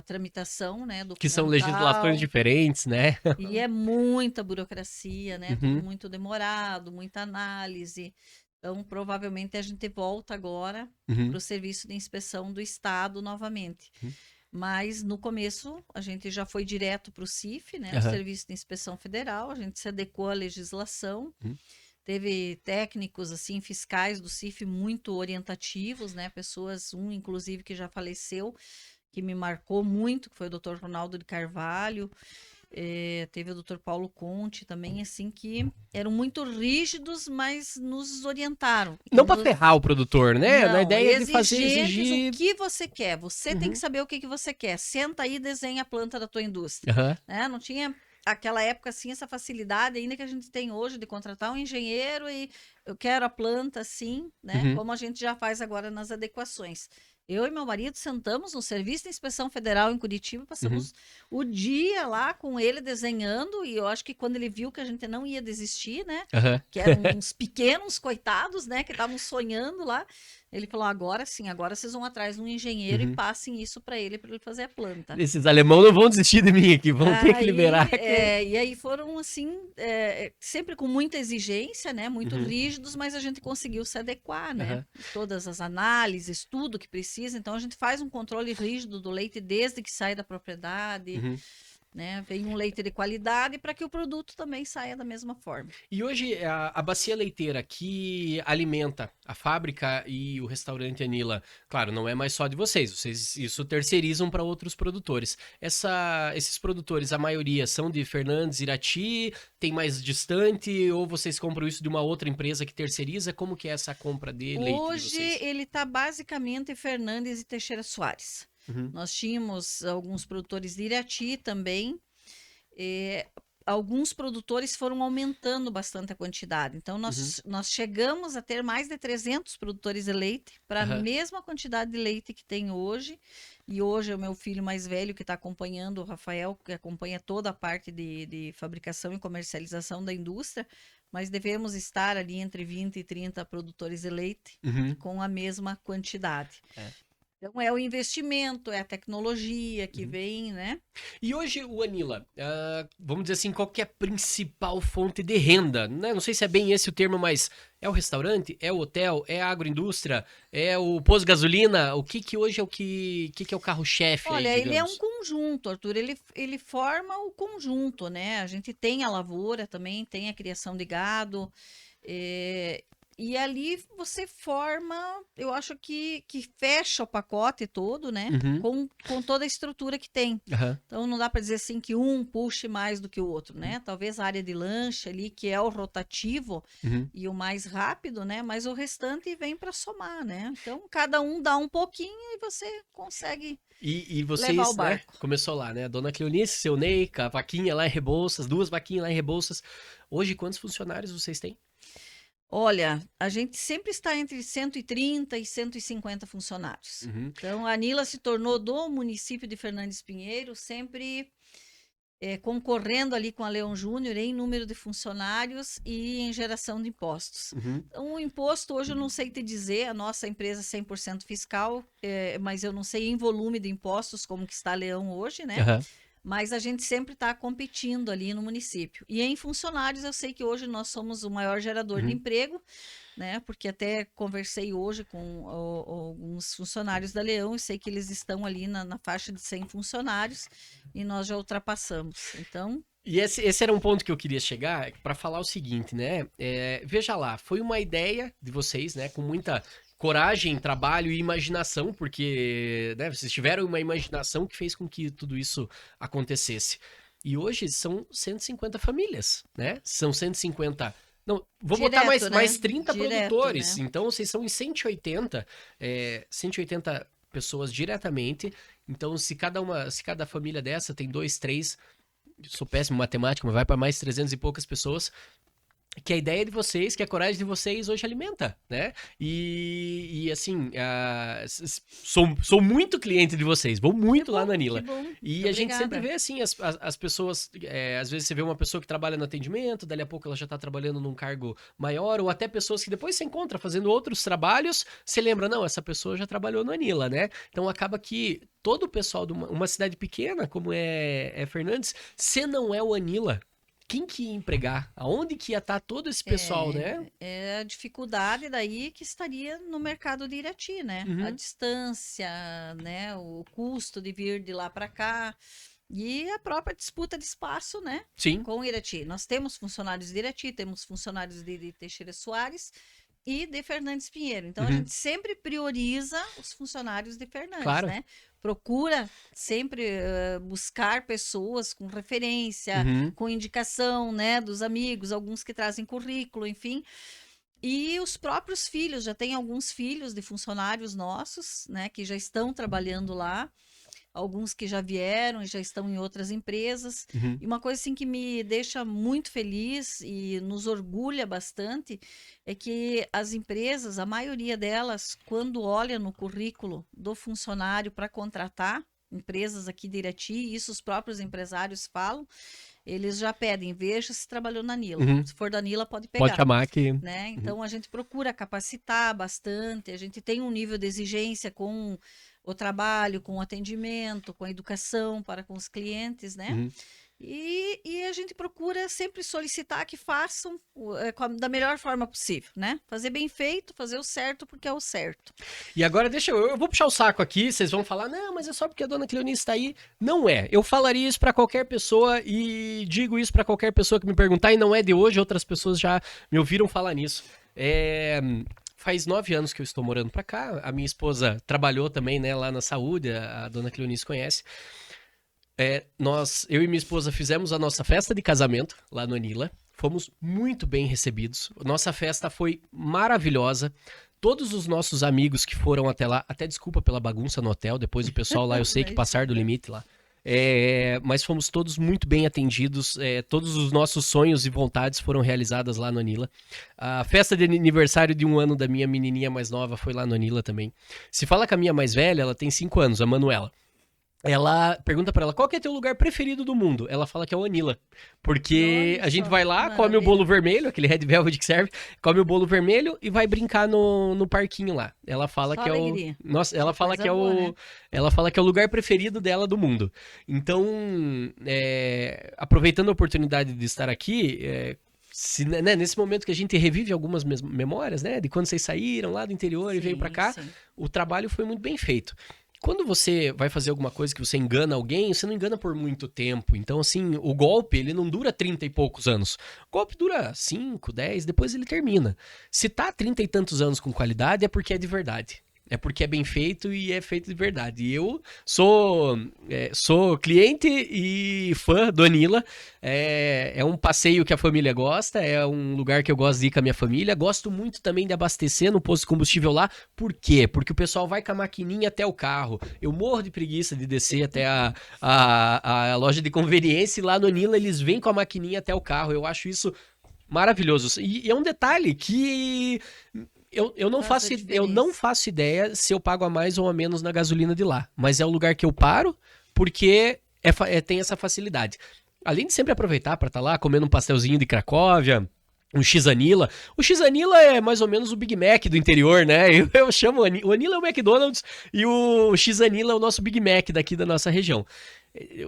tramitação, né, Que são legislações documental. diferentes, né? E é muita burocracia, né? Tudo Uhum. muito demorado, muita análise. Então, provavelmente a gente volta agora Uhum. para o Serviço de Inspeção do Estado novamente. Uhum. Mas no começo a gente já foi direto para o CIF, né? O Aham. Serviço de Inspeção Federal, a gente se adequou à legislação. Uhum. Teve técnicos assim fiscais do CIF muito orientativos, né? Pessoas, inclusive que já faleceu, que me marcou muito, que foi o Dr. Ronaldo de Carvalho. Teve o Dr. Paulo Conte também, assim, que eram muito rígidos, mas nos orientaram. Não para ferrar o produtor, né? Na Não, ideia de fazer exigentes, exigir. o que você quer. Você tem Uhum. que saber o que você quer. Senta aí e desenha a planta da tua indústria. Aham. Né? Não tinha aquela época assim essa facilidade ainda que a gente tem hoje de contratar um engenheiro e eu quero a planta assim, né? Uhum. Como a gente já faz agora nas adequações. Eu e meu marido sentamos no Serviço de Inspeção Federal em Curitiba, passamos o dia lá com ele desenhando e eu acho que quando ele viu que a gente não ia desistir, né? Aham. Que eram uns pequenos coitados, né? Que estavam sonhando lá. Ele falou, agora sim, agora vocês vão atrás de um engenheiro e passem isso para ele fazer a planta. Esses alemão não vão desistir de mim aqui, vão ter que liberar. E aí foram assim, sempre com muita exigência, né? Muito rígidos, mas a gente conseguiu se adequar, né? Todas as análises, tudo que precisa. Então a gente faz um controle rígido do leite desde que sai da propriedade. Né? Vem um leite de qualidade para que o produto também saia da mesma forma. E hoje a bacia leiteira que alimenta a fábrica e o restaurante Anila, claro, não é mais só de vocês isso terceirizam para outros produtores. Esses produtores, a maioria são de Fernandes, Irati, tem mais distante ou vocês compram isso de uma outra empresa que terceiriza? Como que é essa compra de leite de Hoje vocês? ele está basicamente em Fernandes e Teixeira Soares. Nós tínhamos alguns produtores de Irati também. Alguns produtores foram aumentando bastante a quantidade. Então, nós chegamos a ter mais de 300 produtores de leite para a mesma quantidade de leite que tem hoje. E hoje é o meu filho mais velho que está acompanhando, o Rafael, que acompanha toda a parte de fabricação e comercialização da indústria. Mas devemos estar ali entre 20 e 30 produtores de leite com a mesma quantidade. Então, é o investimento, é a tecnologia que vem, né? E hoje, o Anila, vamos dizer assim, qual que é a principal fonte de renda? Né? Não sei se é bem esse o termo, mas é o restaurante? É o hotel? É a agroindústria? É o posto de gasolina? O que hoje é o que é o carro-chefe? Olha, aí, ele é um digamos? conjunto, Arthur, ele forma o conjunto, né? A gente tem a lavoura também, tem a criação de gado, E ali você forma, eu acho que fecha o pacote todo, né? Com toda a estrutura que tem. Aham. Então não dá para dizer assim que um puxe mais do que o outro, né? Talvez a área de lanche ali, que é o rotativo Uhum. e o mais rápido, né? Mas o restante vem para somar, né? Então cada um dá um pouquinho e você consegue E levar o vocês, né? barco. Começou lá, né? A dona Cleonice, seu Ney, com a vaquinha lá em Rebouças, 2 vaquinhas lá em Rebouças. Hoje, quantos funcionários vocês têm? Olha, a gente sempre está entre 130 e 150 funcionários. Uhum. Então, a Anila se tornou do município de Fernandes Pinheiro, sempre concorrendo ali com a Leão Júnior em número de funcionários e em geração de impostos. Uhum. Então, o imposto, hoje eu não sei te dizer, a nossa empresa é 100% fiscal, mas eu não sei em volume de impostos como que está a Leão hoje, né? Aham. Mas a gente sempre está competindo ali no município. E em funcionários, eu sei que hoje nós somos o maior gerador de Uhum. emprego, né? Porque até conversei hoje com alguns funcionários da Leão e sei que eles estão ali na faixa de 100 funcionários e nós já ultrapassamos. Então, E esse era um ponto que eu queria chegar para falar o seguinte, né? Veja lá, foi uma ideia de vocês, né? Com muita coragem, trabalho e imaginação, porque né, vocês tiveram uma imaginação que fez com que tudo isso acontecesse. E hoje são 150 famílias, né? São 150. Não, vou botar direto, né? mais 30 Direto, produtores. né? Então, vocês são em 180, 180 pessoas diretamente. Então, se cada família dessa tem 2, 3, sou péssimo em matemática, mas vai para mais 300 e poucas pessoas, que a ideia de vocês, que a coragem de vocês hoje alimenta, né? E assim, sou muito cliente de vocês, vou muito lá na Anila. Que bom. E Muito a gente sempre obrigada. vê assim, as pessoas, às vezes você vê uma pessoa que trabalha no atendimento, dali a pouco ela já tá trabalhando num cargo maior, ou até pessoas que depois se encontra fazendo outros trabalhos, você lembra, não, essa pessoa já trabalhou no Anila, né? Então acaba que todo o pessoal de uma cidade pequena, como é Fernandes, se não é o Anila, quem que ia empregar? Aonde que ia estar todo esse pessoal, né? É a dificuldade daí que estaria no mercado de Irati, né? Uhum. A distância, né? O custo de vir de lá para cá e a própria disputa de espaço, né? Sim. Com Irati. Nós temos funcionários de Irati, temos funcionários de Teixeira Soares e de Fernandes Pinheiro. Então, a Uhum. gente sempre prioriza os funcionários de Fernandes, Claro. né? Procura sempre buscar pessoas com referência, Uhum. com indicação, né, dos amigos, alguns que trazem currículo, enfim. E os próprios filhos, já tem alguns filhos de funcionários nossos, né, que já estão trabalhando lá. Alguns que já vieram e já estão em outras empresas. Uhum. E uma coisa assim que me deixa muito feliz e nos orgulha bastante é que as empresas, a maioria delas, quando olha no currículo do funcionário para contratar, empresas aqui de Irati, isso os próprios empresários falam, eles já pedem, veja se trabalhou na Nila. Uhum. Se for da Nila, pode pegar. Pode chamar que... Né? Então a gente procura capacitar bastante, a gente tem um nível de exigência com o trabalho, com o atendimento, com a educação para com os clientes, né? Uhum. E a gente procura sempre solicitar que façam da melhor forma possível, né? Fazer bem feito, fazer o certo porque é o certo. E agora eu vou puxar o saco aqui, vocês vão falar, não, mas é só porque a dona Cleonice está aí. Não é. Eu falaria isso para qualquer pessoa e digo isso para qualquer pessoa que me perguntar, e não é de hoje, outras pessoas já me ouviram falar nisso. Faz 9 anos que eu estou morando para cá, a minha esposa trabalhou também, né, lá na saúde, a dona Cleonice conhece. Eu e minha esposa fizemos a nossa festa de casamento lá no Anila. Fomos muito bem recebidos. Nossa festa foi maravilhosa. Todos os nossos amigos que foram até lá, até desculpa pela bagunça no hotel, depois o pessoal lá, eu sei que passaram do limite lá. Mas fomos todos muito bem atendidos, todos os nossos sonhos e vontades foram realizadas lá no Anila. A festa de aniversário de 1 ano da minha menininha mais nova foi lá no Anila também. Se fala com a minha mais velha, ela tem 5 anos, a Manuela. Ela pergunta pra ela, qual que é teu lugar preferido do mundo? Ela fala que é o Anila. Porque Olha a gente só, vai lá, que come o bolo maravilha. vermelho, aquele red velvet que serve, come o bolo vermelho e vai brincar no parquinho lá. Ela fala Só que alegria. Nossa, ela Só fala coisa que é boa, né? ela fala que é o lugar preferido dela do mundo. Então, aproveitando a oportunidade de estar aqui, né, nesse momento que a gente revive algumas memórias, né, de quando vocês saíram lá do interior e veio pra cá, Sim. o trabalho foi muito bem feito. quando você vai fazer alguma coisa que você engana alguém, você não engana por muito tempo. Então, assim, o golpe, ele não dura 30 e poucos anos. O golpe dura 5, 10, depois ele termina. Se tá 30 e tantos anos com qualidade, é porque é de verdade. É porque é bem feito e é feito de verdade. E eu sou cliente e fã do Anila. É um passeio que a família gosta, é um lugar que eu gosto de ir com a minha família. Gosto muito também de abastecer no posto de combustível lá. Por quê? Porque o pessoal vai com a maquininha até o carro. Eu morro de preguiça de descer até a loja de conveniência e lá no Anila eles vêm com a maquininha até o carro. Eu acho isso maravilhoso. E é um detalhe que... Eu não faço ideia se eu pago a mais ou a menos na gasolina de lá. Mas é o lugar que eu paro porque tem essa facilidade. Além de sempre aproveitar para estar lá comendo um pastelzinho de Cracóvia, um X-Anila. O X-Anila é mais ou menos o Big Mac do interior, né? Eu chamo o Anila é o McDonald's e o X-Anila é o nosso Big Mac daqui da nossa região.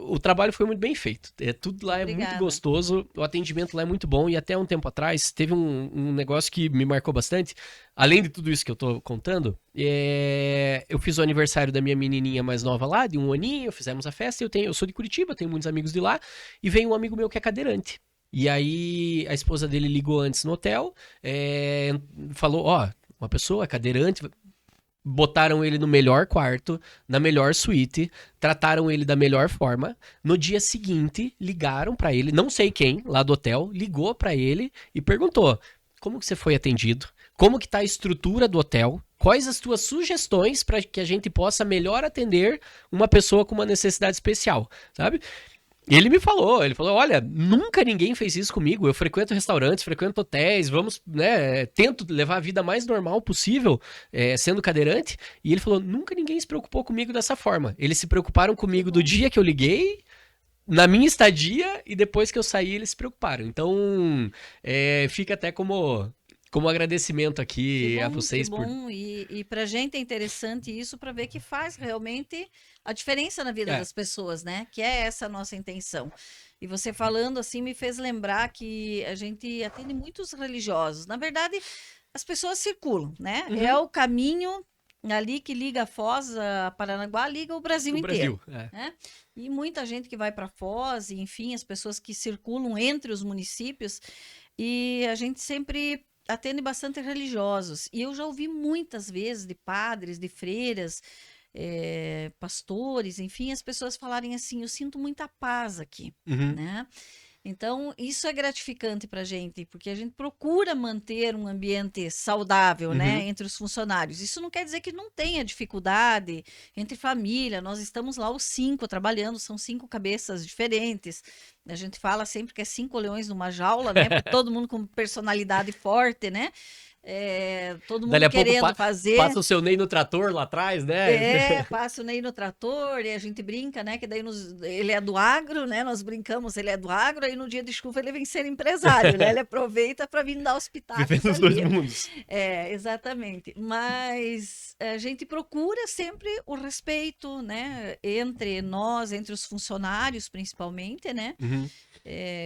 O trabalho foi muito bem feito. Tudo lá é muito gostoso, o atendimento lá é muito bom. E até um tempo atrás, teve um negócio que me marcou bastante. Além de tudo isso que eu tô contando, eu fiz o aniversário da minha menininha mais nova lá, de 1 aninho, fizemos a festa. Eu sou de Curitiba, tenho muitos amigos de lá. E veio um amigo meu que é cadeirante. E aí a esposa dele ligou antes no hotel, falou, uma pessoa cadeirante... Botaram ele no melhor quarto, na melhor suíte, trataram ele da melhor forma. No dia seguinte, ligaram pra ele, não sei quem, lá do hotel, ligou pra ele e perguntou: como que você foi atendido? Como que tá a estrutura do hotel? Quais as tuas sugestões para que a gente possa melhor atender uma pessoa com uma necessidade especial, sabe? Ele me falou, olha, nunca ninguém fez isso comigo, eu frequento restaurantes, frequento hotéis, tento levar a vida mais normal possível, sendo cadeirante, e ele falou, nunca ninguém se preocupou comigo dessa forma, eles se preocuparam comigo do dia que eu liguei, na minha estadia, e depois que eu saí eles se preocuparam, então fica até como agradecimento aqui a vocês. Que bom. E pra gente é interessante isso para ver que faz realmente a diferença na vida das pessoas, né? Que é essa a nossa intenção. E você falando assim me fez lembrar que a gente atende muitos religiosos. Na verdade, as pessoas circulam, né? Uhum. É o caminho ali que liga a Foz a Paranaguá, liga o Brasil inteiro. Né? E muita gente que vai para Foz, enfim, as pessoas que circulam entre os municípios. E a gente sempre atende bastante religiosos. E eu já ouvi muitas vezes de padres, de freiras, pastores, enfim, as pessoas falarem assim, eu sinto muita paz aqui, né? Então, isso é gratificante para a gente, porque a gente procura manter um ambiente saudável, né, entre os funcionários. Isso não quer dizer que não tenha dificuldade entre família. Nós estamos lá os 5 trabalhando, são 5 cabeças diferentes. A gente fala sempre que é 5 leões numa jaula, né, porque todo mundo com personalidade forte, né? Todo mundo Dali querendo fazer. Passa o seu Ney no trator lá atrás, né? Passa o Ney no trator e a gente brinca, né? Que daí ele é do agro, né? Nós brincamos, ele é do agro, aí no dia de chuva ele vem ser empresário, né? Ele aproveita para vir dar os pitacos. Vivendo os dois mundos. Exatamente. Mas a gente procura sempre o respeito, né? Entre nós, entre os funcionários, principalmente, né?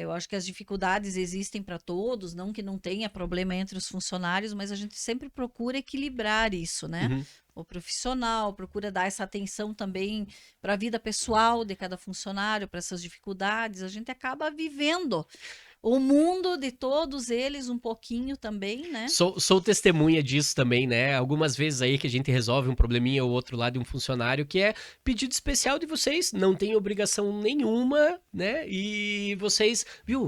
Eu acho que as dificuldades existem para todos, não que não tenha problema entre os funcionários, mas a gente sempre procura equilibrar isso, né? O profissional procura dar essa atenção também para a vida pessoal de cada funcionário, para essas dificuldades. A gente acaba vivendo o mundo de todos eles um pouquinho também, né? Sou testemunha disso também, né? Algumas vezes aí que a gente resolve um probleminha ou outro lá de um funcionário que é pedido especial de vocês, não tem obrigação nenhuma, né? E vocês,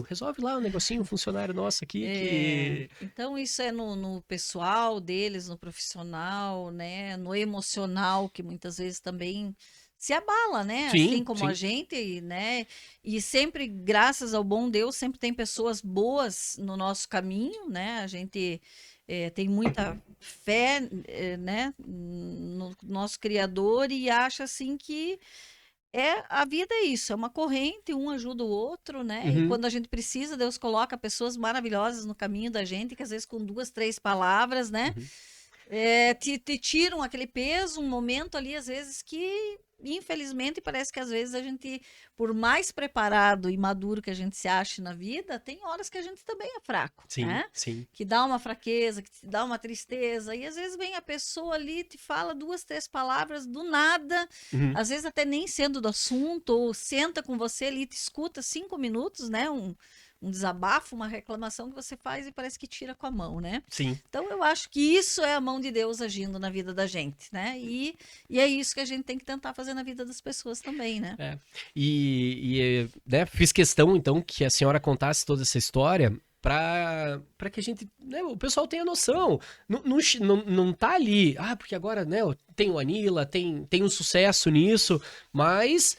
resolve lá um negocinho, um funcionário nosso aqui. Então isso é no pessoal deles, no profissional, né? No emocional, que muitas vezes também se abala, né? Sim, assim como a gente, né? E sempre, graças ao bom Deus, sempre tem pessoas boas no nosso caminho, né? A gente tem muita fé, né? No nosso Criador e acha assim que a vida é isso, é uma corrente, um ajuda o outro, né? E quando a gente precisa, Deus coloca pessoas maravilhosas no caminho da gente, que às vezes com 2, 3 palavras, né? te tiram aquele peso, um momento ali, às vezes, que, infelizmente, parece que às vezes a gente, por mais preparado e maduro que a gente se ache na vida, tem horas que a gente também é fraco, Sim, né? sim. Que dá uma fraqueza, que te dá uma tristeza, e às vezes vem a pessoa ali, te fala 2, 3 palavras do nada, Uhum. às vezes até nem sendo do assunto, ou senta com você ali, te escuta 5 minutos, né? Um desabafo, uma reclamação que você faz e parece que tira com a mão, né? Sim. Então eu acho que isso é a mão de Deus agindo na vida da gente, né? E é isso que a gente tem que tentar fazer na vida das pessoas também, né? É. Né, fiz questão, então, que a senhora contasse toda essa história para que a gente, né, o pessoal tenha noção. Não tá ali, porque agora, né, tem o Anila, tem um sucesso nisso, mas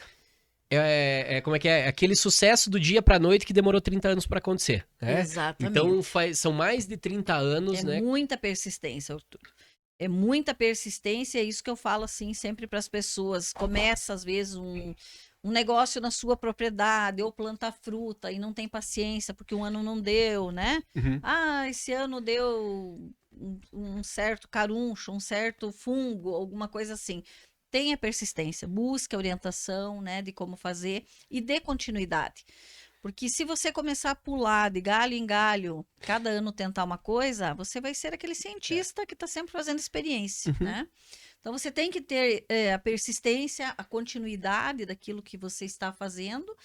como é que é? Aquele sucesso do dia pra noite que demorou 30 anos para acontecer, né? Exatamente. Então, são mais de 30 anos, É né? muita persistência, Arthur. É muita persistência, é isso que eu falo assim sempre para as pessoas. Começa, às vezes, um negócio na sua propriedade, ou planta fruta e não tem paciência, porque um ano não deu, né? Uhum. Esse ano deu um certo caruncho, um certo fungo, alguma coisa assim. Tenha persistência, busque a orientação, né, de como fazer e dê continuidade. Porque se você começar a pular de galho em galho, cada ano tentar uma coisa, você vai ser aquele cientista que está sempre fazendo experiência, Uhum. né? Então você tem que ter a persistência, a continuidade daquilo que você está fazendo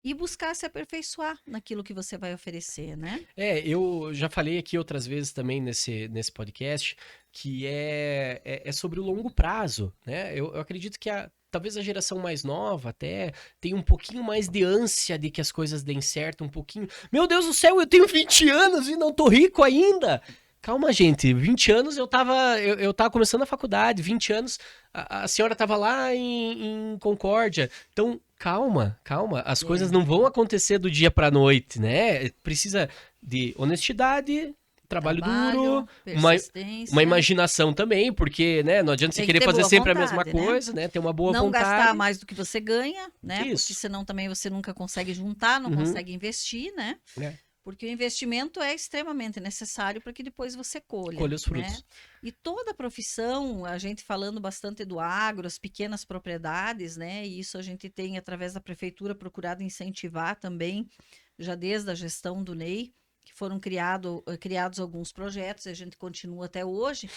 e buscar se aperfeiçoar naquilo que você vai oferecer, né? Eu já falei aqui outras vezes também nesse podcast que é sobre o longo prazo, né? Eu acredito que talvez a geração mais nova até tem um pouquinho mais de ânsia de que as coisas deem certo, um pouquinho. Meu Deus do céu, eu tenho 20 anos e não tô rico ainda! Calma, gente, 20 anos eu tava começando a faculdade, 20 anos a senhora tava lá em Concórdia. Então, calma, as coisas não vão acontecer do dia pra noite, né? Precisa de honestidade, trabalho duro, uma persistência. imaginação também, porque, né, não adianta você Tem que querer ter fazer boa sempre a mesma vontade, né? coisa, né? Ter uma boa Não gastar vontade. mais do que você ganha, né? Isso. Porque senão também você nunca consegue juntar, não Uhum. consegue investir, né? É. Porque o investimento é extremamente necessário para que depois você colha Colha os frutos. né? E toda profissão, a gente falando bastante do agro, as pequenas propriedades, né? E isso a gente tem, através da prefeitura, procurado incentivar também, já desde a gestão do Ney, que foram criados alguns projetos, e a gente continua até hoje.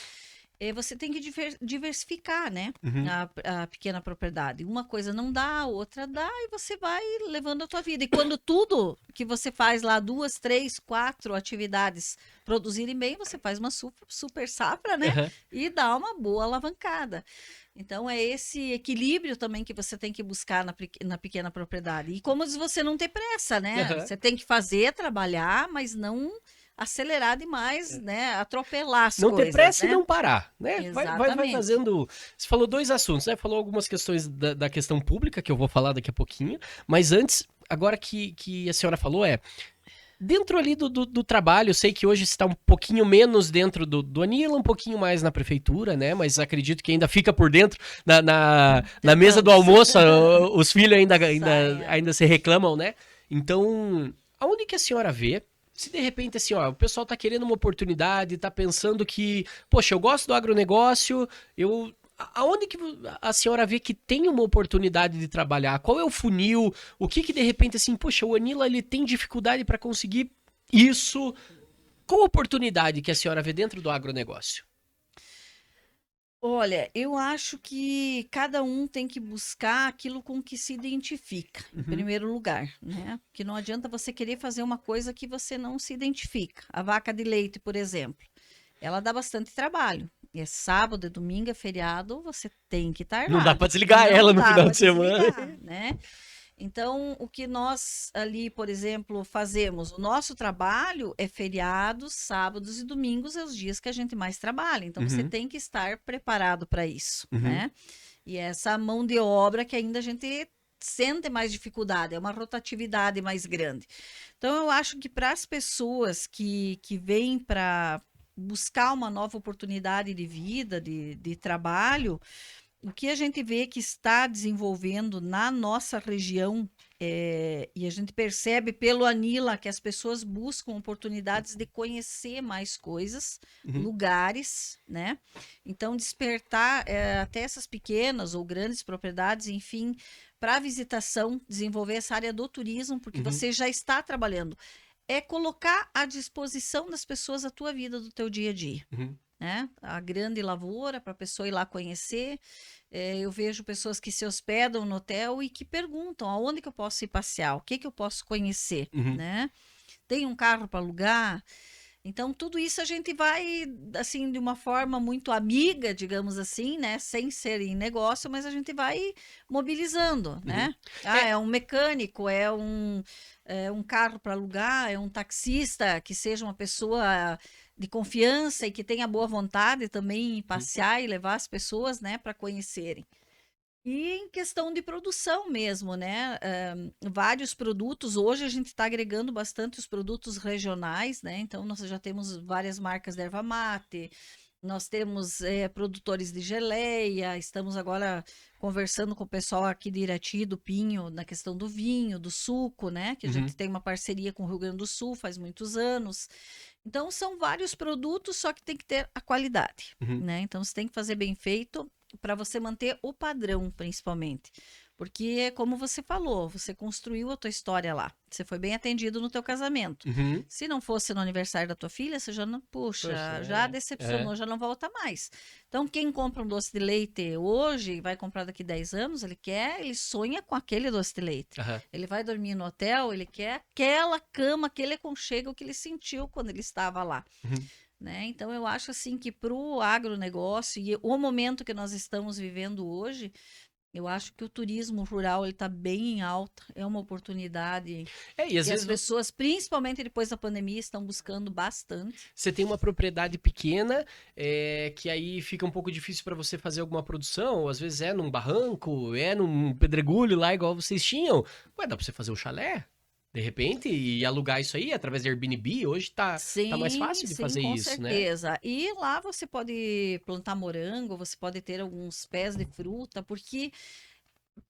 Você tem que diversificar, né? Uhum. A pequena propriedade. Uma coisa não dá, a outra dá, e você vai levando a tua vida. E quando tudo que você faz lá, 2, 3, 4 atividades produzirem bem, você faz uma super safra, né? Uhum. E dá uma boa alavancada. Então, é esse equilíbrio também que você tem que buscar na pequena propriedade. E como diz você não ter pressa, né? Uhum. Você tem que fazer, trabalhar, mas não acelerar demais, né? Atropelar as coisas. Não ter pressa né? e não parar, né? Vai Exatamente. fazendo. Você falou 2 assuntos, né? Falou algumas questões da questão pública, que eu vou falar daqui a pouquinho. Mas antes, agora que a senhora falou, dentro ali do trabalho, eu sei que hoje está um pouquinho menos dentro do Anila, um pouquinho mais na prefeitura, né? Mas acredito que ainda fica por dentro, na mesa do almoço, os filhos ainda se reclamam, né? Então, aonde que a senhora vê? Se de repente, assim, o pessoal tá querendo uma oportunidade, tá pensando que, poxa, eu gosto do agronegócio, aonde que a senhora vê que tem uma oportunidade de trabalhar? Qual é o funil? O que de repente, assim, poxa, o Anila, ele tem dificuldade para conseguir isso? Qual a oportunidade que a senhora vê dentro do agronegócio? Olha, eu acho que cada um tem que buscar aquilo com que se identifica, em primeiro lugar, né? Que não adianta você querer fazer uma coisa que você não se identifica. A vaca de leite, por exemplo, ela dá bastante trabalho. É sábado, é domingo, é feriado, você tem que estar lá. Não dá para desligar ela no final de semana, né? Então, o que nós ali, por exemplo, fazemos, o nosso trabalho é feriados, sábados e domingos, é os dias que a gente mais trabalha. Então, você tem que estar preparado para isso, né? E essa mão de obra que ainda a gente sente mais dificuldade, é uma rotatividade mais grande. Então, eu acho que para as pessoas que vêm para buscar uma nova oportunidade de vida, de trabalho, o que a gente vê que está desenvolvendo na nossa região E a gente percebe pelo Anila que as pessoas buscam oportunidades de conhecer mais coisas, Uhum. lugares, né? Então, despertar até essas pequenas ou grandes propriedades, enfim, para visitação, desenvolver essa área do turismo, porque Uhum. você já está trabalhando. É colocar à disposição das pessoas a tua vida do teu dia a dia. Uhum. Né? A grande lavoura para a pessoa ir lá conhecer. Eu vejo pessoas que se hospedam no hotel e que perguntam aonde que eu posso ir passear, o que que eu posso conhecer, Uhum. né? Tem um carro para alugar? Então, tudo isso a gente vai, assim, de uma forma muito amiga, digamos assim, né? Sem ser em negócio, mas a gente vai mobilizando, né? É um mecânico, é um carro para alugar, é um taxista, que seja uma pessoa de confiança e que tenha boa vontade também em passear e levar as pessoas, né, para conhecerem. E em questão de produção mesmo, né? Vários produtos. Hoje a gente está agregando bastante os produtos regionais, né? Então nós já temos várias marcas de erva mate, nós temos produtores de geleia, estamos agora conversando com o pessoal aqui de Irati, do Pinho, na questão do vinho, do suco, né? Que a gente tem uma parceria com o Rio Grande do Sul faz muitos anos. Então são vários produtos, só que tem que ter a qualidade, né? Então você tem que fazer bem feito para você manter o padrão, principalmente. Porque, como você falou, você construiu a tua história lá. Você foi bem atendido no teu casamento. Uhum. Se não fosse no aniversário da tua filha, você já não, puxa, Poxa, já decepcionou, já não volta mais. Então, quem compra um doce de leite hoje e vai comprar daqui 10 anos, ele sonha com aquele doce de leite. Aham. Ele vai dormir no hotel, ele quer aquela cama, aquele aconchego que ele sentiu quando ele estava lá. Uhum. Né? Então, eu acho assim que para o agronegócio e o momento que nós estamos vivendo hoje, eu acho que o turismo rural está bem em alta, é uma oportunidade E às que as vezes pessoas, principalmente depois da pandemia, estão buscando bastante. você tem uma propriedade pequena, que aí fica um pouco difícil para você fazer alguma produção, ou às vezes é num barranco, é num pedregulho lá, igual vocês tinham. Ué, dá para você fazer um chalé? De repente, e alugar isso aí através de Airbnb, hoje tá mais fácil de fazer com isso, né? certeza. E lá você pode plantar morango, você pode ter alguns pés de fruta, porque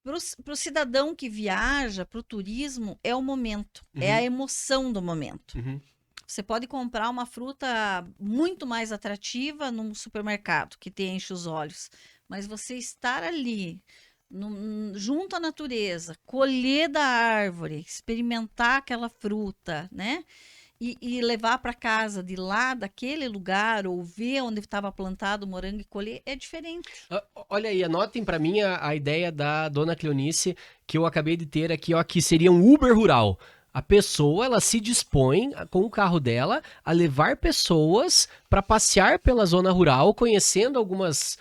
para o cidadão que viaja, para o turismo, é o momento, é a emoção do momento. Uhum. Você pode comprar uma fruta muito mais atrativa num supermercado, que te enche os olhos, mas você estar ali, junto à natureza, colher da árvore, experimentar aquela fruta, né? E levar para casa de lá, daquele lugar, ou ver onde estava plantado o morango e colher, é diferente. Olha aí, anotem para mim a ideia da dona Cleonice, que eu acabei de ter aqui, ó, que seria um Uber rural. A pessoa, ela se dispõe com o carro dela a levar pessoas para passear pela zona rural, conhecendo alguns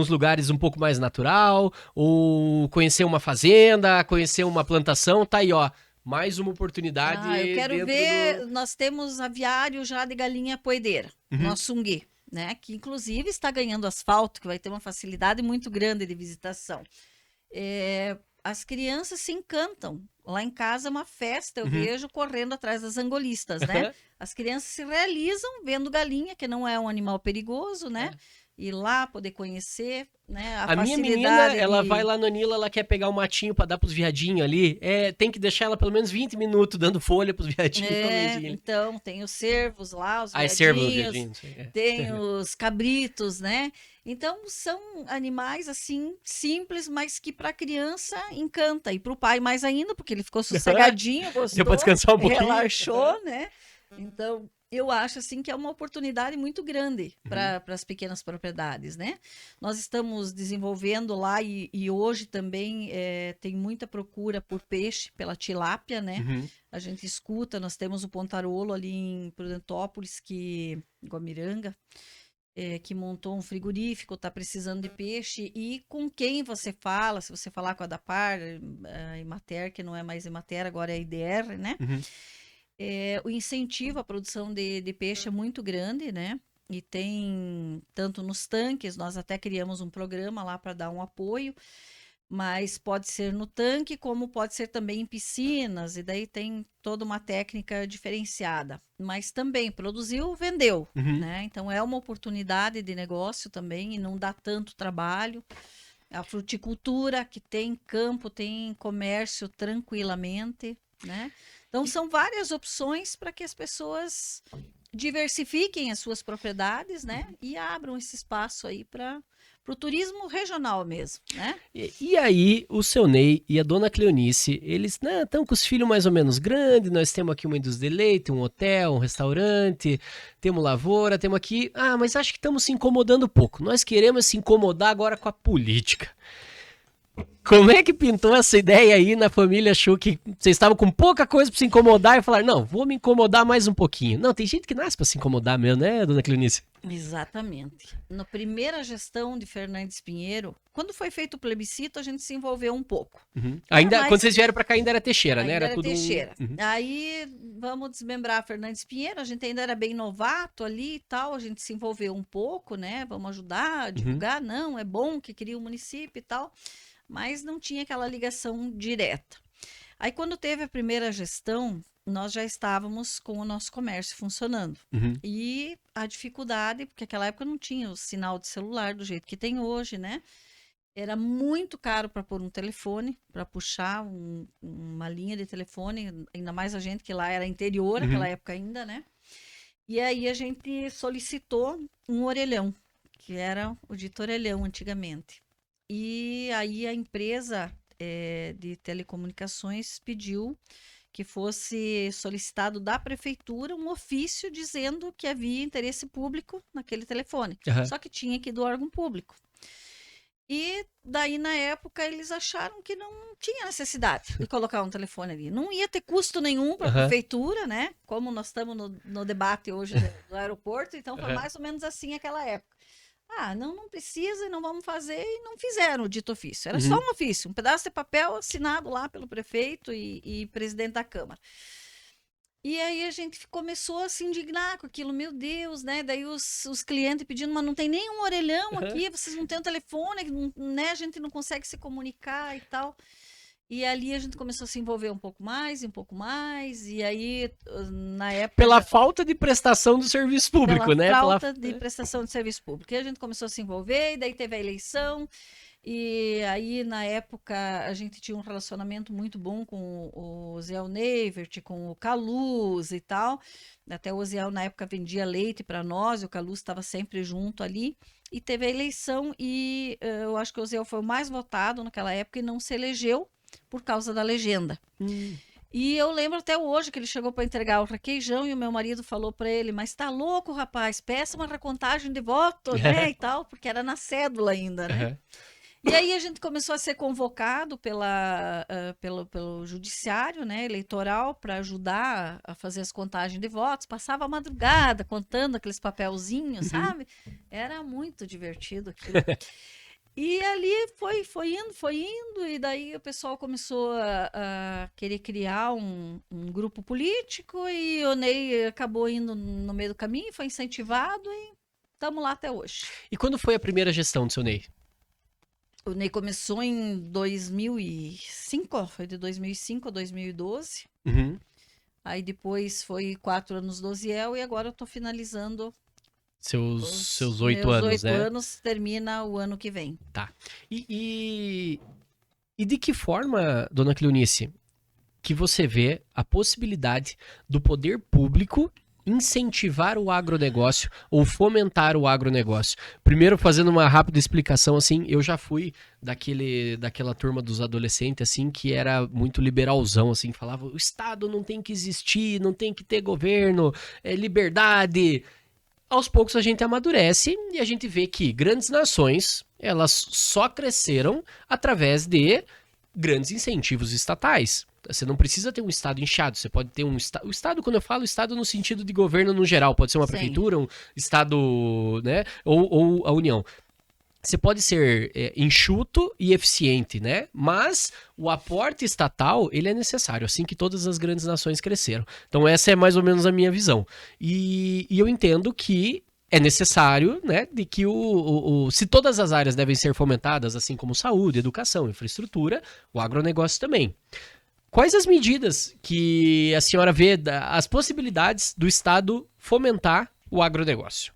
lugares um pouco mais natural, ou conhecer uma fazenda, conhecer uma plantação, tá aí, ó. Mais uma oportunidade. Eu quero ver. Nós temos aviário já de galinha poedeira, no Açungui, né? Que inclusive está ganhando asfalto, que vai ter uma facilidade muito grande de visitação. As crianças se encantam. Lá em casa é uma festa, eu vejo correndo atrás das angolistas, né? As crianças se realizam vendo galinha, que não é um animal perigoso, né? Ir lá, poder conhecer, né? A minha menina, ela vai lá no Nila, ela quer pegar um matinho pra dar pros viadinhos ali. Tem que deixar ela pelo menos 20 minutos dando folha pros viadinhos. Então, tem os cervos lá, os viadinhos. Tem os cabritos, né? Então, são animais, assim, simples, mas que pra criança encanta. E pro pai mais ainda, porque ele ficou sossegadinho, gostou. Deu pra descansar um pouquinho. Relaxou, né? Então, eu acho assim que é uma oportunidade muito grande para as pequenas propriedades, né? Nós estamos desenvolvendo lá e hoje também tem muita procura por peixe, pela tilápia, né? A gente escuta, nós temos o Pontarolo ali em Prudentópolis, Guamiranga, que montou um frigorífico, está precisando de peixe, e com quem você fala, se você falar com a Dapar, a Emater, que não é mais Emater, agora é a IDR, né? O incentivo à produção de peixe é muito grande, né? E tem, tanto nos tanques, nós até criamos um programa lá para dar um apoio, mas pode ser no tanque, como pode ser também em piscinas, e daí tem toda uma técnica diferenciada. Mas também produziu, vendeu, né? Então é uma oportunidade de negócio também, e não dá tanto trabalho. A fruticultura, que tem campo, tem comércio tranquilamente, né? Então, são várias opções para que as pessoas diversifiquem as suas propriedades, né? E abram esse espaço aí para o turismo regional mesmo, né? E aí, o seu Ney e a dona Cleonice, eles estão com os filhos mais ou menos grandes, nós temos aqui uma indústria de leite, um hotel, um restaurante, temos lavoura, temos aqui... Ah, mas acho que estamos se incomodando um pouco. Nós queremos se incomodar agora com a política. Como é que pintou essa ideia aí na família? Achou que vocês estavam com pouca coisa para se incomodar e falar, não, vou me incomodar mais um pouquinho. Não, tem gente que nasce para se incomodar mesmo, né, dona Cleonice? Exatamente. Na primeira gestão de Fernandes Pinheiro, quando foi feito o plebiscito, a gente se envolveu um pouco. Uhum. Ainda, mas- quando vocês vieram para cá, ainda era Teixeira, né? Ainda Era tudo Teixeira. Uhum. Aí, vamos desmembrar Fernandes Pinheiro, a gente ainda era bem novato ali e tal, a gente se envolveu um pouco, né? Vamos ajudar, a divulgar, não, é bom que cria o município e tal, mas não tinha aquela ligação direta. Aí, quando teve a primeira gestão, nós já estávamos com o nosso comércio funcionando. Uhum. E a dificuldade, porque naquela época não tinha o sinal de celular do jeito que tem hoje, né? Era muito caro para pôr um telefone, para puxar uma linha de telefone, ainda mais a gente que lá era interior, Uhum. naquela época ainda, né? E aí a gente solicitou um orelhão, que era o dito orelhão antigamente. E aí a empresa de telecomunicações pediu que fosse solicitado da prefeitura um ofício dizendo que havia interesse público naquele telefone. Aham. Só que tinha que ir do órgão público. E daí, na época, eles acharam que não tinha necessidade de colocar um telefone ali. Não ia ter custo nenhum para a Aham. prefeitura, né? Como nós estamos no debate hoje do aeroporto, então foi Aham. mais ou menos assim aquela época. Ah, não precisa e não vamos fazer, e não fizeram o dito ofício. Era só Uhum. um ofício, um pedaço de papel assinado lá pelo prefeito e presidente da Câmara. E aí a gente começou a se indignar com aquilo, meu Deus, né? Daí os clientes pedindo, mas não tem nenhum orelhão Aham. aqui, vocês não têm um telefone, né? A gente não consegue se comunicar e tal. E ali a gente começou a se envolver um pouco mais, e aí, na época... Pela falta de prestação do serviço público, pela né? falta de prestação de serviço público. E a gente começou a se envolver, e daí teve a eleição, e aí, na época, a gente tinha um relacionamento muito bom com o Osiel Neivert, com o Caluz e tal. Até o Osiel, na época, vendia leite para nós, e o Caluz estava sempre junto ali. E teve a eleição, e eu acho que o Osiel foi o mais votado naquela época e não se elegeu por causa da legenda. E eu lembro até hoje que ele chegou para entregar o requeijão e o meu marido falou para ele, mas tá louco, rapaz, peça uma recontagem de votos, né, e tal, porque era na cédula ainda, né? Aham. E aí a gente começou a ser convocado pelo judiciário, né, eleitoral, para ajudar a fazer as contagens de votos. Passava a madrugada contando aqueles papelzinhos, sabe? Era muito divertido aquilo. E ali foi indo, e daí o pessoal começou a querer criar um grupo político, e o Ney acabou indo no meio do caminho, foi incentivado, e estamos lá até hoje. E quando foi a primeira gestão do seu Ney? O Ney começou em 2005, foi de 2005 a 2012. Uhum. Aí depois foi 4 anos do Osiel, e agora eu tô finalizando Seus 8 meus anos, 8 né? anos, termina o ano que vem. Tá. E de que forma, dona Cleonice, que você vê a possibilidade do poder público incentivar o agronegócio ou fomentar o agronegócio? Primeiro, fazendo uma rápida explicação, assim, eu já fui daquela turma dos adolescentes, assim, que era muito liberalzão, assim, falava, o Estado não tem que existir, não tem que ter governo, é liberdade. Aos poucos a gente amadurece e a gente vê que grandes nações, elas só cresceram através de grandes incentivos estatais. Você não precisa ter um Estado inchado, você pode ter um Estado... O Estado, quando eu falo Estado no sentido de governo no geral, pode ser uma Sim. prefeitura, um Estado, né, ou a União. Você pode ser enxuto e eficiente, né? Mas o aporte estatal, ele é necessário, assim que todas as grandes nações cresceram. Então essa é mais ou menos a minha visão. E eu entendo que é necessário, né, de que se todas as áreas devem ser fomentadas, assim como saúde, educação, infraestrutura, o agronegócio também. Quais as medidas que a senhora vê, as possibilidades do Estado fomentar o agronegócio?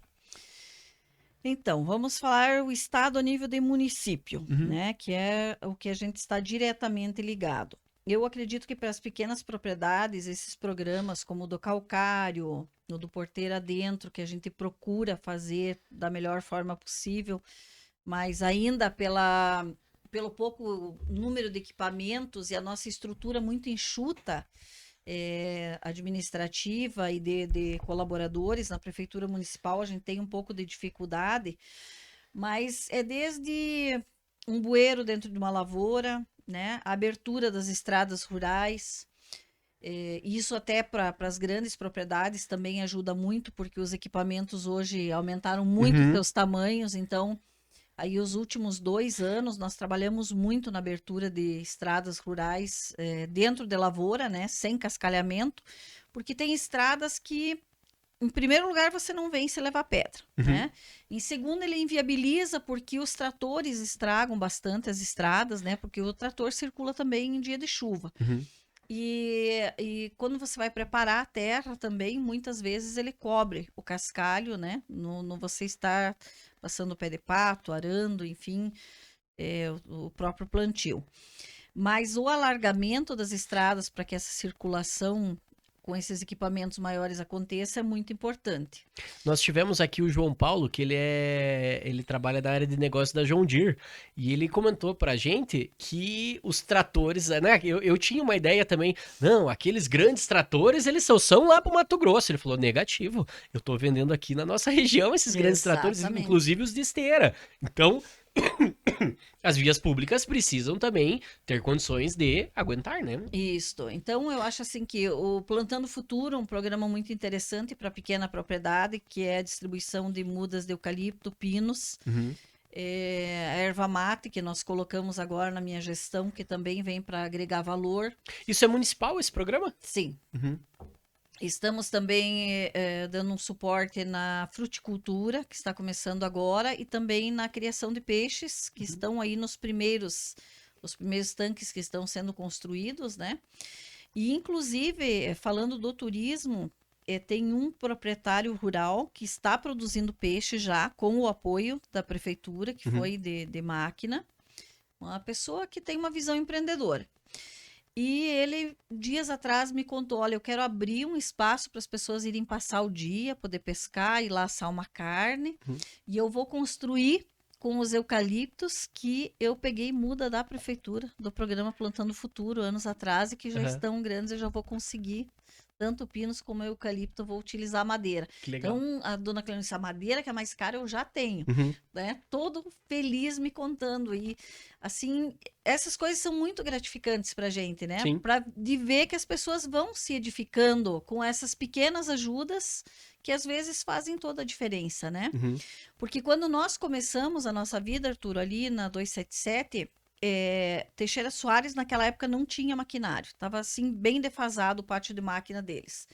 Então, vamos falar o estado a nível de município, Uhum. né? Que é o que a gente está diretamente ligado. Eu acredito que para as pequenas propriedades, esses programas como o do calcário, o do porteira adentro, que a gente procura fazer da melhor forma possível, mas ainda pelo pouco número de equipamentos e a nossa estrutura muito enxuta, administrativa e de colaboradores na prefeitura municipal, a gente tem um pouco de dificuldade, mas é desde um bueiro dentro de uma lavoura, né? A abertura das estradas rurais. Isso até para as grandes propriedades também ajuda muito, porque os equipamentos hoje aumentaram muito Uhum. seus tamanhos, então aí os últimos 2 anos nós trabalhamos muito na abertura de estradas rurais dentro de lavoura, né? Sem cascalhamento, porque tem estradas que em primeiro lugar, você não vem se levar pedra, Uhum. né? Em segundo, ele inviabiliza porque os tratores estragam bastante as estradas, né? Porque o trator circula também em dia de chuva. Uhum. E quando você vai preparar a terra também, muitas vezes ele cobre o cascalho, né? No você estar passando o pé de pato, arando, enfim, o próprio plantio. Mas o alargamento das estradas para que essa circulação com esses equipamentos maiores aconteça é muito importante. Nós tivemos aqui o João Paulo, que ele trabalha na área de negócio da John Deere, e ele comentou pra gente que os tratores, né, eu tinha uma ideia também, não, aqueles grandes tratores, eles só são lá pro Mato Grosso. Ele falou, negativo, eu tô vendendo aqui na nossa região esses grandes tratores, Exatamente. inclusive os de esteira. Então, as vias públicas precisam também ter condições de aguentar, né? Isso. Então, eu acho assim que o Plantando Futuro é um programa muito interessante para pequena propriedade, que é a distribuição de mudas de eucalipto, pinos, Uhum. a erva mate, que nós colocamos agora na minha gestão, que também vem para agregar valor. Isso é municipal, esse programa? Sim. Uhum. Estamos também dando um suporte na fruticultura, que está começando agora, e também na criação de peixes, que estão aí os primeiros tanques que estão sendo construídos, né? E, inclusive, falando do turismo, tem um proprietário rural que está produzindo peixe já, com o apoio da prefeitura, que Uhum. foi de máquina, uma pessoa que tem uma visão empreendedora. E ele, dias atrás, me contou: olha, eu quero abrir um espaço para as pessoas irem passar o dia, poder pescar, ir lá assar uma carne, Uhum. e eu vou construir com os eucaliptos que eu peguei muda da prefeitura, do programa Plantando Futuro, anos atrás, e que já Uhum. estão grandes, eu já vou conseguir, tanto pinos como eucalipto, eu vou utilizar madeira. Que legal. Então, a dona Cleonice, a madeira que é mais cara, eu já tenho, Uhum. né? Todo feliz me contando. E, assim, essas coisas são muito gratificantes pra gente, né? Sim. De ver que as pessoas vão se edificando com essas pequenas ajudas que às vezes fazem toda a diferença, né? Uhum. Porque quando nós começamos a nossa vida, Arthur, ali na 277, Teixeira Soares naquela época não tinha maquinário, estava assim bem defasado o pátio de máquina deles.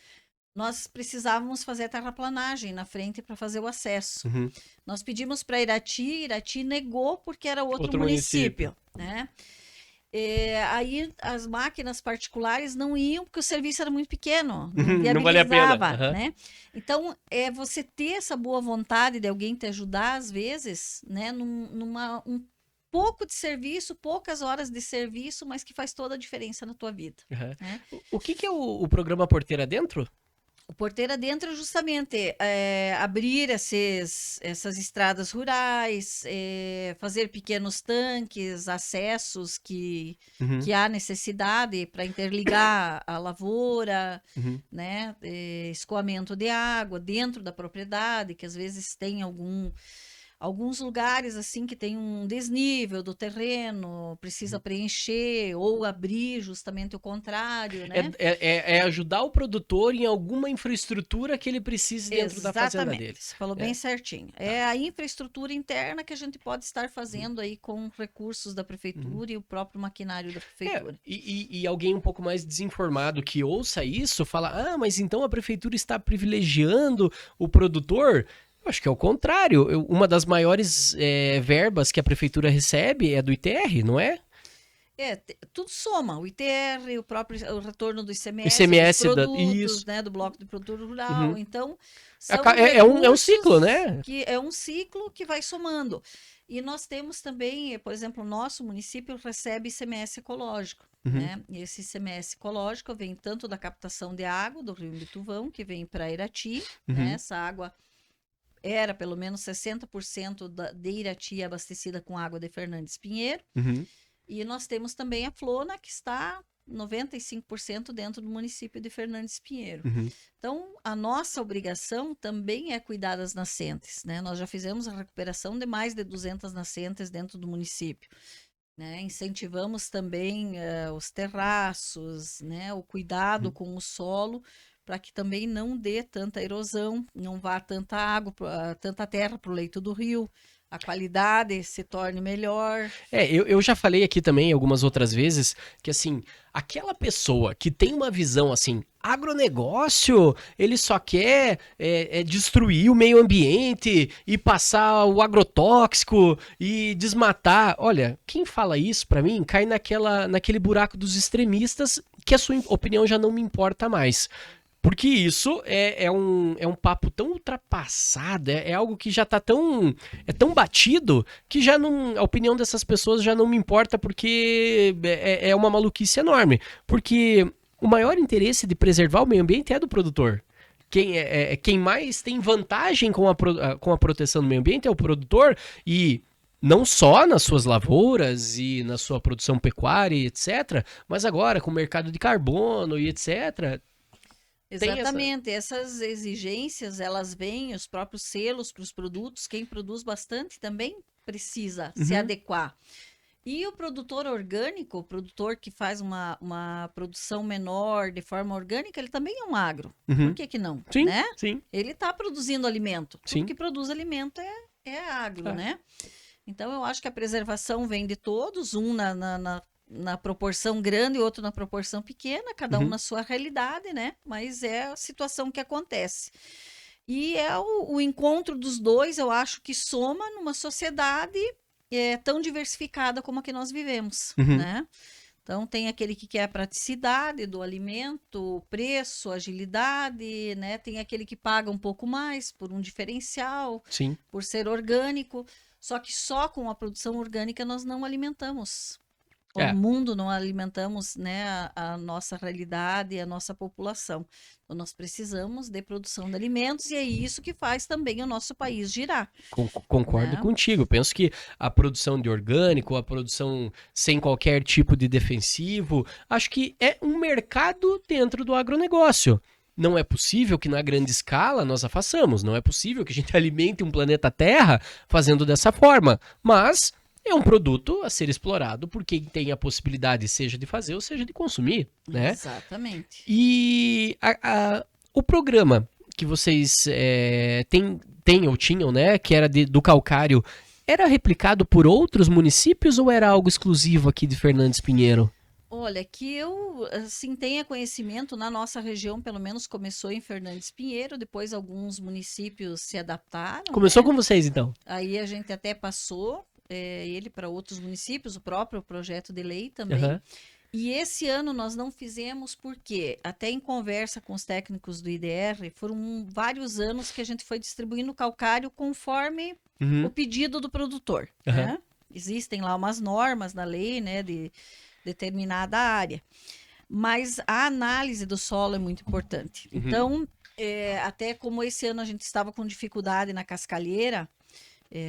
Nós precisávamos fazer a terraplanagem na frente para fazer o acesso. Uhum. Nós pedimos para Irati negou porque era outro município. né? Aí as máquinas particulares não iam porque o serviço era muito pequeno, Não valia a pena. viabilizava, Uhum. né? Então, você ter essa boa vontade de alguém te ajudar, às vezes, né? Um pouco de serviço, poucas horas de serviço, mas que faz toda a diferença na tua vida. Uhum. Né? O que é o programa Porteira Dentro? O Porteira Dentro é justamente abrir essas estradas rurais, fazer pequenos tanques, acessos que há necessidade para interligar a lavoura, Uhum. né? Escoamento de água dentro da propriedade, que às vezes tem alguns lugares assim que tem um desnível do terreno, precisa preencher ou abrir justamente o contrário, né? É ajudar o produtor em alguma infraestrutura que ele precise dentro da fazenda Exatamente, dele. você falou bem certinho. É a infraestrutura interna que a gente pode estar fazendo aí com recursos da prefeitura e o próprio maquinário da prefeitura. E alguém um pouco mais desinformado que ouça isso, fala, mas então a prefeitura está privilegiando o produtor? Eu acho que é o contrário. Uma das maiores verbas que a prefeitura recebe é do ITR, não é? Tudo soma, o ITR, o retorno do ICMS, ICMS dos produtos, isso. né, do Bloco de Produtor Rural. Uhum. Então, são É um recursos ciclo, né? que é um ciclo que vai somando. E nós temos também, por exemplo, o nosso município recebe ICMS ecológico, Uhum. né? E esse ICMS ecológico vem tanto da captação de água do Rio Imbituvão, que vem para Irati, né? Uhum. Essa água era pelo menos 60% de Irati abastecida com água de Fernandes Pinheiro. Uhum. E nós temos também a Flona, que está 95% dentro do município de Fernandes Pinheiro. Uhum. Então, a nossa obrigação também é cuidar das nascentes, né? Nós já fizemos a recuperação de mais de 200 nascentes dentro do município, né? Incentivamos também os terraços, né? O cuidado com o solo, para que também não dê tanta erosão, não vá tanta água, tanta terra para o leito do rio, a qualidade se torne melhor. Eu já falei aqui também algumas outras vezes que, assim, aquela pessoa que tem uma visão assim, agronegócio, ele só quer destruir o meio ambiente e passar o agrotóxico e desmatar. Olha, quem fala isso pra mim cai naquele buraco dos extremistas que a sua opinião já não me importa mais. Porque isso é um papo tão ultrapassado, é algo que já tá tão batido, que já não, a opinião dessas pessoas já não me importa, porque é uma maluquice enorme. Porque o maior interesse de preservar o meio ambiente é do produtor. Quem mais tem vantagem com a proteção do meio ambiente é o produtor, e não só nas suas lavouras e na sua produção pecuária e etc., mas agora com o mercado de carbono e etc., Exatamente, essas exigências, elas vêm, os próprios selos para os produtos, quem produz bastante também precisa se adequar. E o produtor orgânico, o produtor que faz uma produção menor de forma orgânica, ele também é um agro. Por que não? Sim, né? sim. Ele está produzindo alimento. Sim. Tudo que produz alimento é agro, né? Então, eu acho que a preservação vem de todos, um na proporção grande e outro na proporção pequena, cada um na sua realidade, né? Mas é a situação que acontece. E é o encontro dos dois, eu acho que soma numa sociedade tão diversificada como a que nós vivemos, né? Então, tem aquele que quer a praticidade do alimento, preço, agilidade, né? Tem aquele que paga um pouco mais por um diferencial, Sim. por ser orgânico. Só que só com a produção orgânica nós não alimentamos o mundo, não alimentamos, né, a nossa realidade e a nossa população. Então, nós precisamos de produção de alimentos, e é isso que faz também o nosso país girar. Concordo contigo. Penso que a produção de orgânico, a produção sem qualquer tipo de defensivo, acho que é um mercado dentro do agronegócio. Não é possível que na grande escala nós a façamos, não é possível que a gente alimente um planeta Terra fazendo dessa forma, mas é um produto a ser explorado por quem tem a possibilidade, seja de fazer ou seja de consumir, né? Exatamente. E o programa que vocês têm ou tinham, né, que era do calcário, era replicado por outros municípios ou era algo exclusivo aqui de Fernandes Pinheiro? Olha, que eu, assim, tenha conhecimento, na nossa região, pelo menos começou em Fernandes Pinheiro, depois alguns municípios se adaptaram. Começou com vocês, então? Aí a gente até passou ele para outros municípios, o próprio projeto de lei também. E esse ano nós não fizemos porque, até em conversa com os técnicos do IDR, foram vários anos que a gente foi distribuindo calcário conforme o pedido do produtor. Né? Existem lá umas normas na lei, né, de determinada área. Mas a análise do solo é muito importante. Então, até como esse ano a gente estava com dificuldade na cascalheira,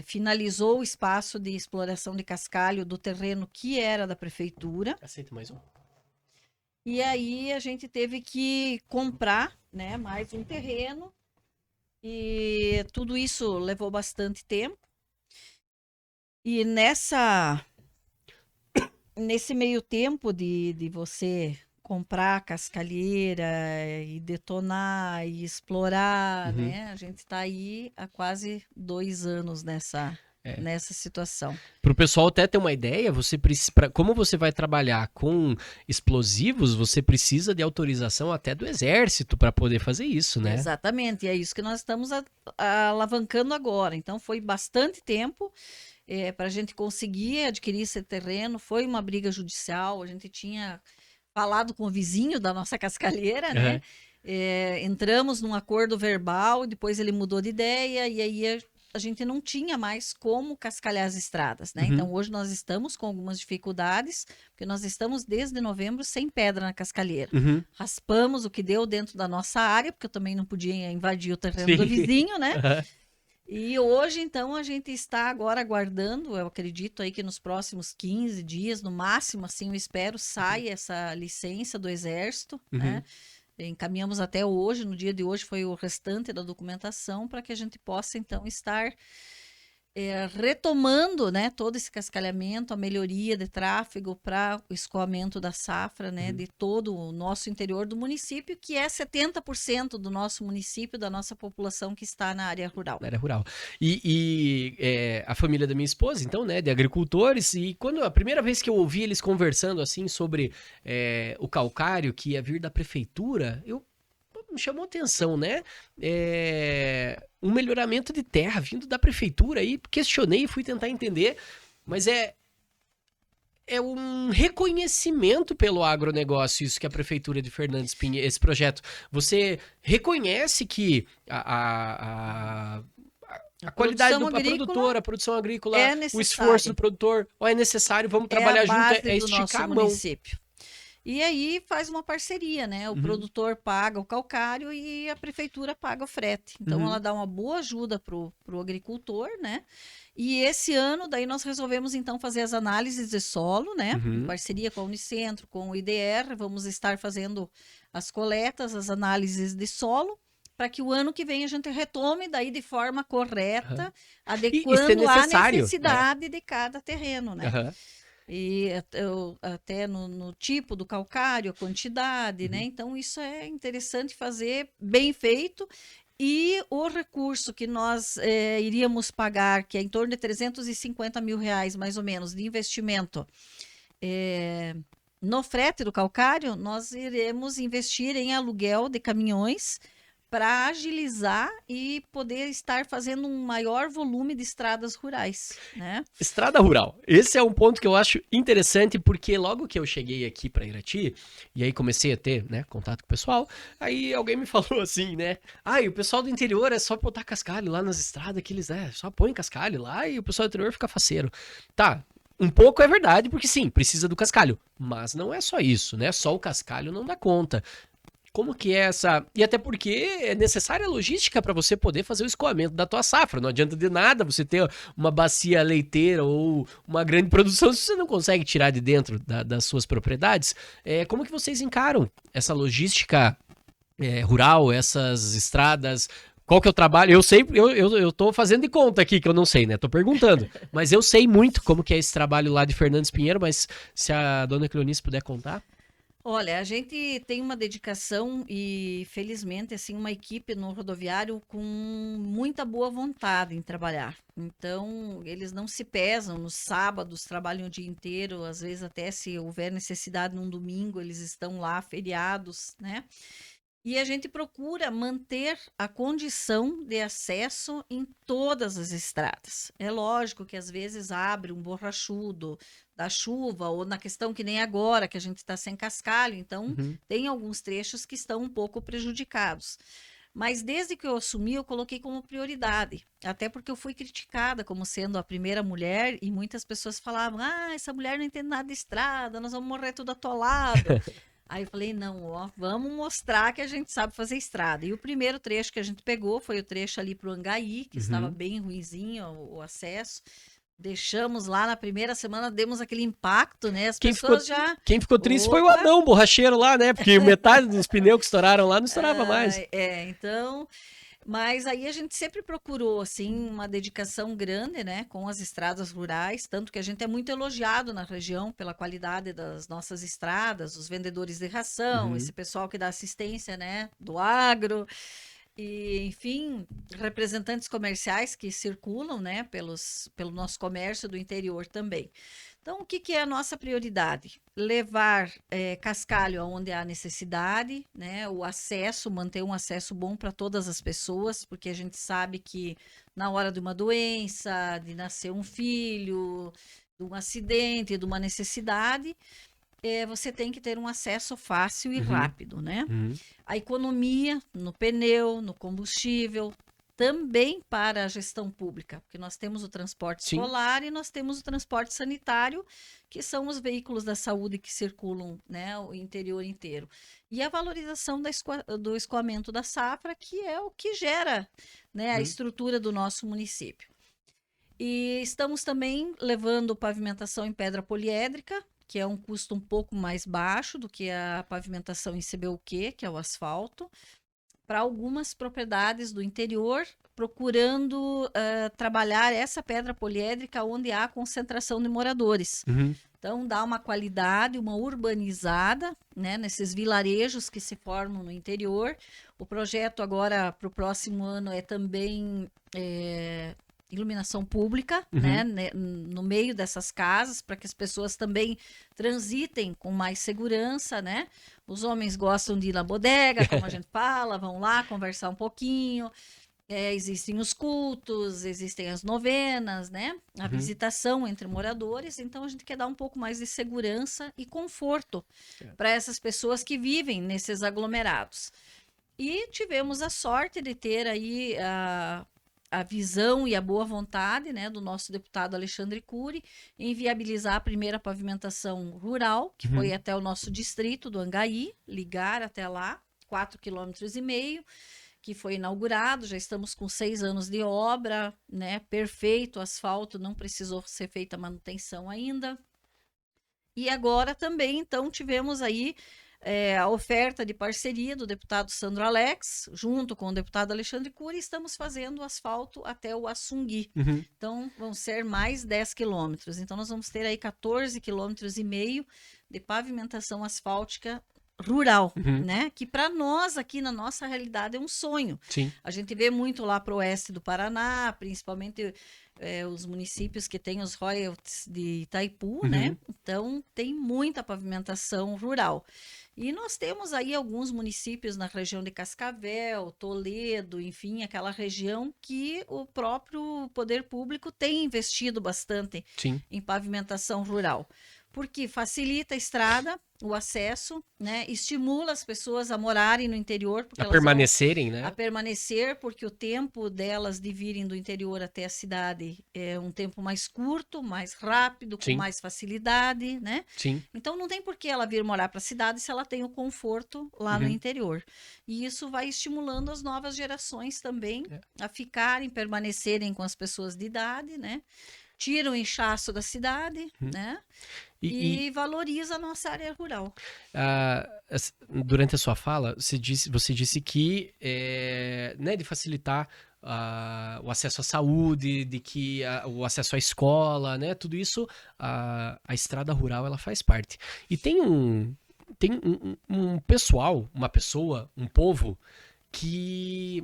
finalizou o espaço de exploração de cascalho do terreno que era da prefeitura. Aceito mais um. E aí a gente teve que comprar, né, mais um terreno, e tudo isso levou bastante tempo. E nesse meio tempo de você comprar a cascalheira e detonar e explorar, né? A gente está aí há quase 2 anos nessa situação. Para o pessoal até ter uma ideia, como você vai trabalhar com explosivos, você precisa de autorização até do Exército para poder fazer isso, né? Exatamente, e é isso que nós estamos alavancando agora. Então, foi bastante tempo. para a gente conseguir adquirir esse terreno. Foi uma briga judicial, a gente tinha falado com o vizinho da nossa cascalheira, né? Aham. Entramos num acordo verbal, depois ele mudou de ideia, e aí a gente não tinha mais como cascalhar as estradas, né? Uhum. Então hoje nós estamos com algumas dificuldades, porque nós estamos desde novembro sem pedra na cascalheira. Uhum. Raspamos o que deu dentro da nossa área, porque eu também não podia invadir o terreno do Sim. vizinho, né? Aham. E hoje, então, a gente está agora aguardando, eu acredito aí que nos próximos 15 dias, no máximo, assim, eu espero, saia essa licença do Exército, né? Encaminhamos até hoje, no dia de hoje foi o restante da documentação para que a gente possa, então, estar retomando, né, todo esse cascalhamento, a melhoria de tráfego para o escoamento da safra, né, de todo o nosso interior do município, que é 70% do nosso município, da nossa população que está na área rural. Na área rural. A família da minha esposa, então, né, de agricultores, e quando a primeira vez que eu ouvi eles conversando, assim, sobre o calcário que ia vir da prefeitura, me chamou atenção, né? Um melhoramento de terra vindo da prefeitura, aí questionei e fui tentar entender, mas é um reconhecimento pelo agronegócio, isso que a prefeitura de Fernandes Pinheiro, esse projeto. Você reconhece que a qualidade produção da agrícola produtora, a produção agrícola, é o esforço necessária. do produtor, é necessário, vamos É trabalhar a junto, base é do esticar nosso a mão. município. E aí faz uma parceria, né? O produtor paga o calcário e a prefeitura paga o frete. Então ela dá uma boa ajuda pro agricultor, né? E esse ano daí nós resolvemos então fazer as análises de solo, né? Em parceria com a Unicentro, com o IDR, vamos estar fazendo as coletas, as análises de solo, para que o ano que vem a gente retome daí de forma correta, adequando isso é à necessário, necessidade de cada terreno, né? Aham. E até no tipo do calcário, a quantidade, né? Então, isso é interessante fazer bem feito. E o recurso que nós iríamos pagar, que é em torno de 350 mil reais, mais ou menos, de investimento no frete do calcário, nós iremos investir em aluguel de caminhões para agilizar e poder estar fazendo um maior volume de estradas rurais, né? Estrada rural. Esse é um ponto que eu acho interessante, porque logo que eu cheguei aqui para Irati, e aí comecei a ter, né, contato com o pessoal, aí alguém me falou assim, né? O pessoal do interior é só botar cascalho lá nas estradas, que eles, só põe cascalho lá e o pessoal do interior fica faceiro. Tá, um pouco é verdade, porque sim, precisa do cascalho. Mas não é só isso, né? Só o cascalho não dá conta. Como que é essa... E até porque é necessária a logística para você poder fazer o escoamento da tua safra. Não adianta de nada você ter uma bacia leiteira ou uma grande produção se você não consegue tirar de dentro das suas propriedades. Como que vocês encaram essa logística rural, essas estradas? Qual que é o trabalho? Eu sei, eu tô fazendo de conta aqui que eu não sei, né? Tô perguntando. Mas eu sei muito como que é esse trabalho lá de Fernandes Pinheiro, mas se a dona Cleonice puder contar... Olha, a gente tem uma dedicação e, felizmente, assim, uma equipe no rodoviário com muita boa vontade em trabalhar. Então, eles não se pesam nos sábados, trabalham o dia inteiro, às vezes até se houver necessidade num domingo, eles estão lá, feriados, né? E a gente procura manter a condição de acesso em todas as estradas. É lógico que às vezes abre um borrachudo da chuva, ou na questão que nem agora, que a gente está sem cascalho, então tem alguns trechos que estão um pouco prejudicados. Mas desde que eu assumi, eu coloquei como prioridade, até porque eu fui criticada como sendo a primeira mulher, e muitas pessoas falavam, essa mulher não entende nada de estrada, nós vamos morrer tudo atolado. Aí eu falei, não, vamos mostrar que a gente sabe fazer estrada. E o primeiro trecho que a gente pegou foi o trecho ali para o Angaí, que estava bem ruinzinho o acesso. Deixamos lá na primeira semana, demos aquele impacto, né? Quem ficou triste foi o Adão, borracheiro lá, né? Porque metade dos pneus que estouraram lá não estourava mais. Então... Mas aí a gente sempre procurou, assim, uma dedicação grande, né, com as estradas rurais, tanto que a gente é muito elogiado na região pela qualidade das nossas estradas, os vendedores de ração, esse pessoal que dá assistência, né, do agro, e, enfim, representantes comerciais que circulam, né, pelo nosso comércio do interior também. Então, o que, que é a nossa prioridade? Levar cascalho aonde há necessidade, né? O acesso, manter um acesso bom para todas as pessoas, porque a gente sabe que na hora de uma doença, de nascer um filho, de um acidente, de uma necessidade, você tem que ter um acesso fácil e rápido, né? A economia no pneu, no combustível, também para a gestão pública, porque nós temos o transporte escolar e nós temos o transporte sanitário, que são os veículos da saúde que circulam, né, o interior inteiro. E a valorização do escoamento da safra, que é o que gera, né, a estrutura do nosso município. E estamos também levando pavimentação em pedra poliédrica, que é um custo um pouco mais baixo do que a pavimentação em CBUQ, que é o asfalto, para algumas propriedades do interior, procurando trabalhar essa pedra poliédrica onde há concentração de moradores. Então, dá uma qualidade, uma urbanizada, né, nesses vilarejos que se formam no interior. O projeto agora, para o próximo ano, é também iluminação pública, né, no meio dessas casas, para que as pessoas também transitem com mais segurança, né? Os homens gostam de ir na bodega, como a gente fala, vão lá conversar um pouquinho. Existem os cultos, existem as novenas, né? A visitação entre moradores. Então, a gente quer dar um pouco mais de segurança e conforto para essas pessoas que vivem nesses aglomerados. E tivemos a sorte de ter aí a visão e a boa vontade, né, do nosso deputado Alexandre Cury em viabilizar a primeira pavimentação rural, que foi até o nosso distrito do Angaí, ligar até lá, 4,5 km, que foi inaugurado. Já estamos com 6 anos de obra, né, perfeito, asfalto, não precisou ser feita manutenção ainda. E agora também, então, tivemos aí a oferta de parceria do deputado Sandro Alex, junto com o deputado Alexandre Cury, estamos fazendo o asfalto até o Assungui. Então, vão ser mais 10 quilômetros. Então, nós vamos ter aí 14,5 quilômetros de pavimentação asfáltica rural, né? Que para nós, aqui na nossa realidade, é um sonho. A gente vê muito lá para o oeste do Paraná, principalmente os municípios que têm os royalties de Itaipu, né? Então, tem muita pavimentação rural. E nós temos aí alguns municípios na região de Cascavel, Toledo, enfim, aquela região que o próprio poder público tem investido bastante em pavimentação rural. Porque facilita a estrada, o acesso, né? Estimula as pessoas a morarem no interior. Porque a permanecerem, né? A permanecer, porque o tempo delas de virem do interior até a cidade é um tempo mais curto, mais rápido, com mais facilidade, né? Então, não tem por que ela vir morar para a cidade se ela tem o conforto lá no interior. E isso vai estimulando as novas gerações também a ficarem, permanecerem com as pessoas de idade, né? Tira o inchaço da cidade, né? E valoriza a nossa área rural. Durante a sua fala, você disse que né, de facilitar o acesso à saúde, de que o acesso à escola, né? Tudo isso, a estrada rural, ela faz parte. E tem um pessoal, uma pessoa, um povo que...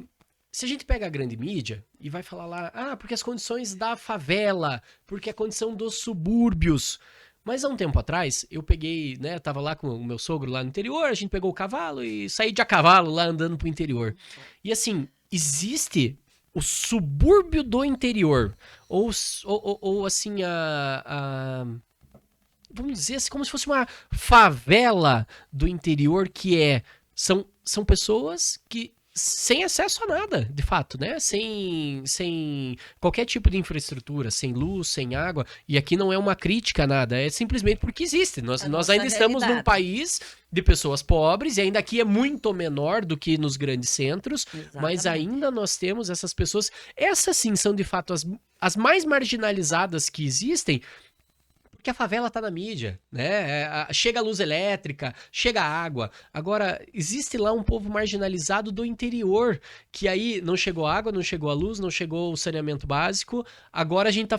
Se a gente pega a grande mídia e vai falar lá, porque as condições da favela, porque a condição dos subúrbios. Mas há um tempo atrás, eu peguei, né, tava lá com o meu sogro lá no interior, a gente pegou o cavalo e saí de a cavalo lá andando pro interior. E assim, existe o subúrbio do interior, ou assim, vamos dizer assim, como se fosse uma favela do interior, que são pessoas que sem acesso a nada, de fato, né? Sem qualquer tipo de infraestrutura, sem luz, sem água. E aqui não é uma crítica a nada, é simplesmente porque existe. Nós ainda estamos num país de pessoas pobres, e ainda aqui é muito menor do que nos grandes centros, mas ainda nós temos essas pessoas. Essas sim são, de fato, as mais marginalizadas que existem, que a favela tá na mídia, né? Chega a luz elétrica, chega a água. Agora, existe lá um povo marginalizado do interior, que aí não chegou água, não chegou a luz, não chegou o saneamento básico. Agora a gente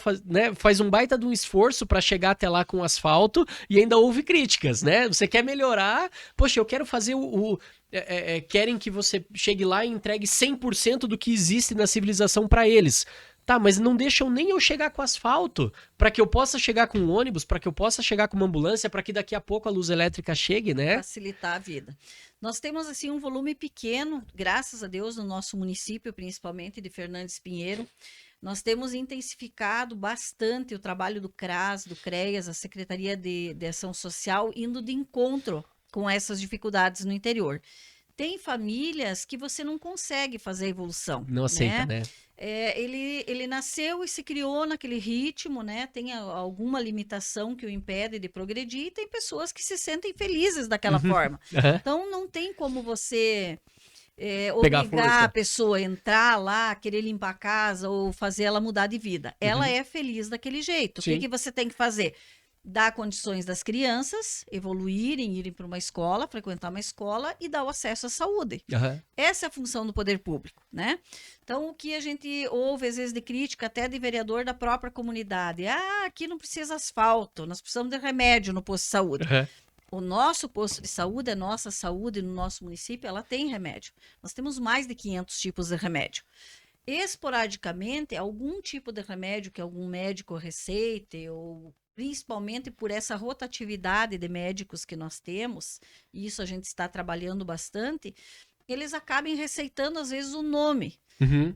faz um baita de um esforço para chegar até lá com asfalto e ainda houve críticas, né? Você quer melhorar, poxa, eu quero fazer querem que você chegue lá e entregue 100% do que existe na civilização para eles. Tá, mas não deixam nem eu chegar com asfalto, para que eu possa chegar com um ônibus, para que eu possa chegar com uma ambulância, para que daqui a pouco a luz elétrica chegue, né? Facilitar a vida. Nós temos assim um volume pequeno, graças a Deus, no nosso município, principalmente de Fernandes Pinheiro. Nós temos intensificado bastante o trabalho do CRAS, do CREAS, a Secretaria de Ação Social, indo de encontro com essas dificuldades no interior. Tem famílias que você não consegue fazer a evolução. Não aceita, né? Ele nasceu e se criou naquele ritmo, né? Tem alguma limitação que o impede de progredir, e tem pessoas que se sentem felizes daquela forma. Então, não tem como você obrigar a pessoa a entrar lá, querer limpar a casa ou fazer ela mudar de vida. Ela é feliz daquele jeito. Sim. O que você tem que fazer? Dar condições das crianças evoluírem, irem para uma escola, frequentar uma escola e dar o acesso à saúde. Essa é a função do poder público, né? Então, o que a gente ouve, às vezes, de crítica, até de vereador da própria comunidade. Aqui não precisa asfalto, nós precisamos de remédio no posto de saúde. O nosso posto de saúde, a nossa saúde no nosso município, ela tem remédio. Nós temos mais de 500 tipos de remédio. Esporadicamente, algum tipo de remédio que algum médico receite, ou principalmente por essa rotatividade de médicos que nós temos, e isso a gente está trabalhando bastante, eles acabem receitando, às vezes, o nome,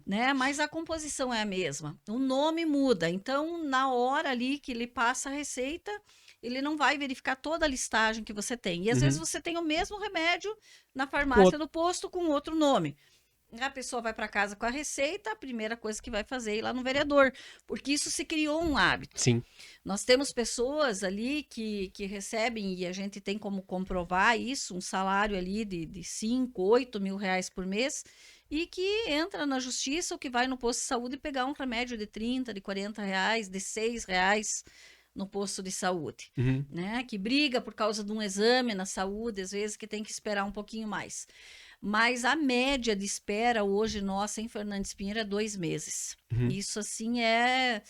né? Mas a composição é a mesma. O nome muda. Então, na hora ali que ele passa a receita, ele não vai verificar toda a listagem que você tem. E, às vezes, você tem o mesmo remédio na farmácia do posto com outro nome. A pessoa vai para casa com a receita, a primeira coisa que vai fazer é ir lá no vereador, porque isso se criou um hábito. Sim. Nós temos pessoas ali que recebem, e a gente tem como comprovar isso, um salário ali de 5, 8 mil reais por mês, e que entra na justiça ou que vai no posto de saúde pegar um remédio de 30, de 40 reais, de 6 reais no posto de saúde, né? Que briga por causa de um exame na saúde, às vezes que tem que esperar um pouquinho mais. Mas a média de espera hoje nossa em Fernandes Pinheiro é 2 meses. Isso, assim, é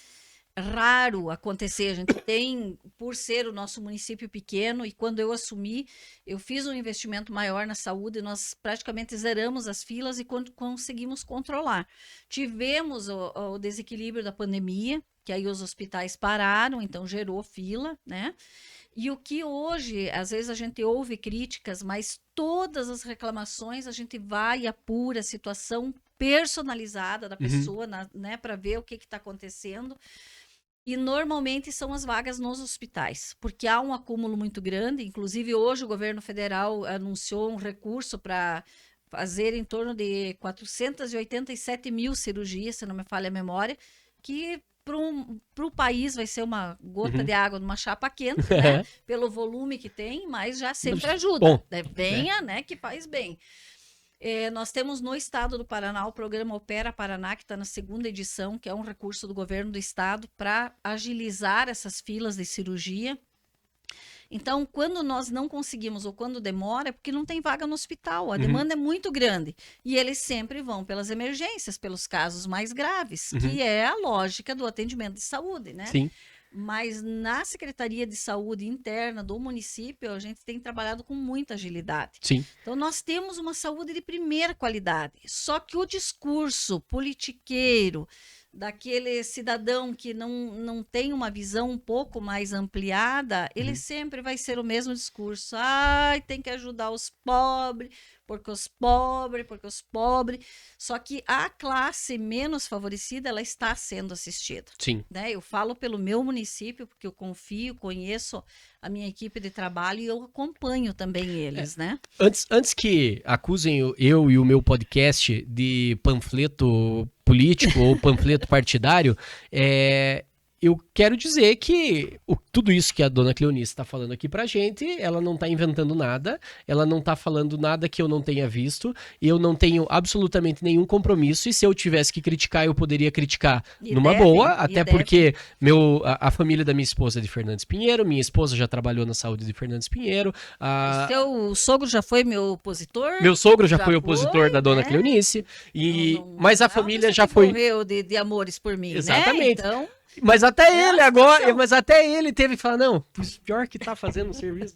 raro acontecer. A gente tem, por ser o nosso município pequeno, e quando eu assumi, eu fiz um investimento maior na saúde, nós praticamente zeramos as filas e conseguimos controlar. Tivemos o desequilíbrio da pandemia, que aí os hospitais pararam, então gerou fila, né? E o que hoje, às vezes a gente ouve críticas, mas todas as reclamações a gente vai e apura a situação personalizada da pessoa, né, para ver o que está acontecendo. E normalmente são as vagas nos hospitais, porque há um acúmulo muito grande. Inclusive, hoje o governo federal anunciou um recurso para fazer em torno de 487 mil cirurgias, se não me falha a memória, que para o país vai ser uma gota de água numa chapa quente, né? Pelo volume que tem, mas já sempre ajuda. Bom, venha, né, que faz bem. Nós temos no estado do Paraná o programa Opera Paraná, que está na 2ª edição, que é um recurso do governo do estado para agilizar essas filas de cirurgia. Então, quando nós não conseguimos ou quando demora, é porque não tem vaga no hospital. A demanda é muito grande. E eles sempre vão pelas emergências, pelos casos mais graves, que é a lógica do atendimento de saúde, né? Sim. Mas na Secretaria de Saúde interna do município, a gente tem trabalhado com muita agilidade. Sim. Então, nós temos uma saúde de primeira qualidade. Só que o discurso politiqueiro daquele cidadão que não tem uma visão um pouco mais ampliada, ele sempre vai ser o mesmo discurso. Tem que ajudar os pobres, porque os pobres. Só que a classe menos favorecida, ela está sendo assistida. Sim. Né? Eu falo pelo meu município, porque eu confio, conheço a minha equipe de trabalho e eu acompanho também eles, né? Antes que acusem eu e o meu podcast de panfleto político ou panfleto partidário, eu quero dizer que tudo isso que a dona Cleonice está falando aqui pra gente, ela não está inventando nada, ela não está falando nada que eu não tenha visto, eu não tenho absolutamente nenhum compromisso, e se eu tivesse que criticar, eu poderia criticar numa boa, até porque a família da minha esposa é de Fernandes Pinheiro, minha esposa já trabalhou na saúde de Fernandes Pinheiro. Seu sogro já foi meu opositor? Meu sogro já foi opositor da dona Cleonice, mas a família já foi... morreu de amores por mim, exatamente. Né? Então... Mas até ele agora, situação. mas até ele teve que falar, não, pior que tá fazendo um serviço,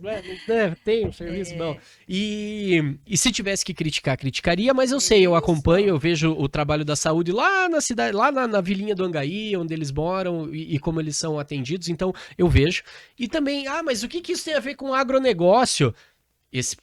tem um serviço bom. E se tivesse que criticar, criticaria, mas eu sei, eu acompanho, eu vejo o trabalho da saúde lá na cidade, lá na vilinha do Angaí, onde eles moram e como eles são atendidos, então eu vejo. E também, mas o que isso tem a ver com agronegócio? Esse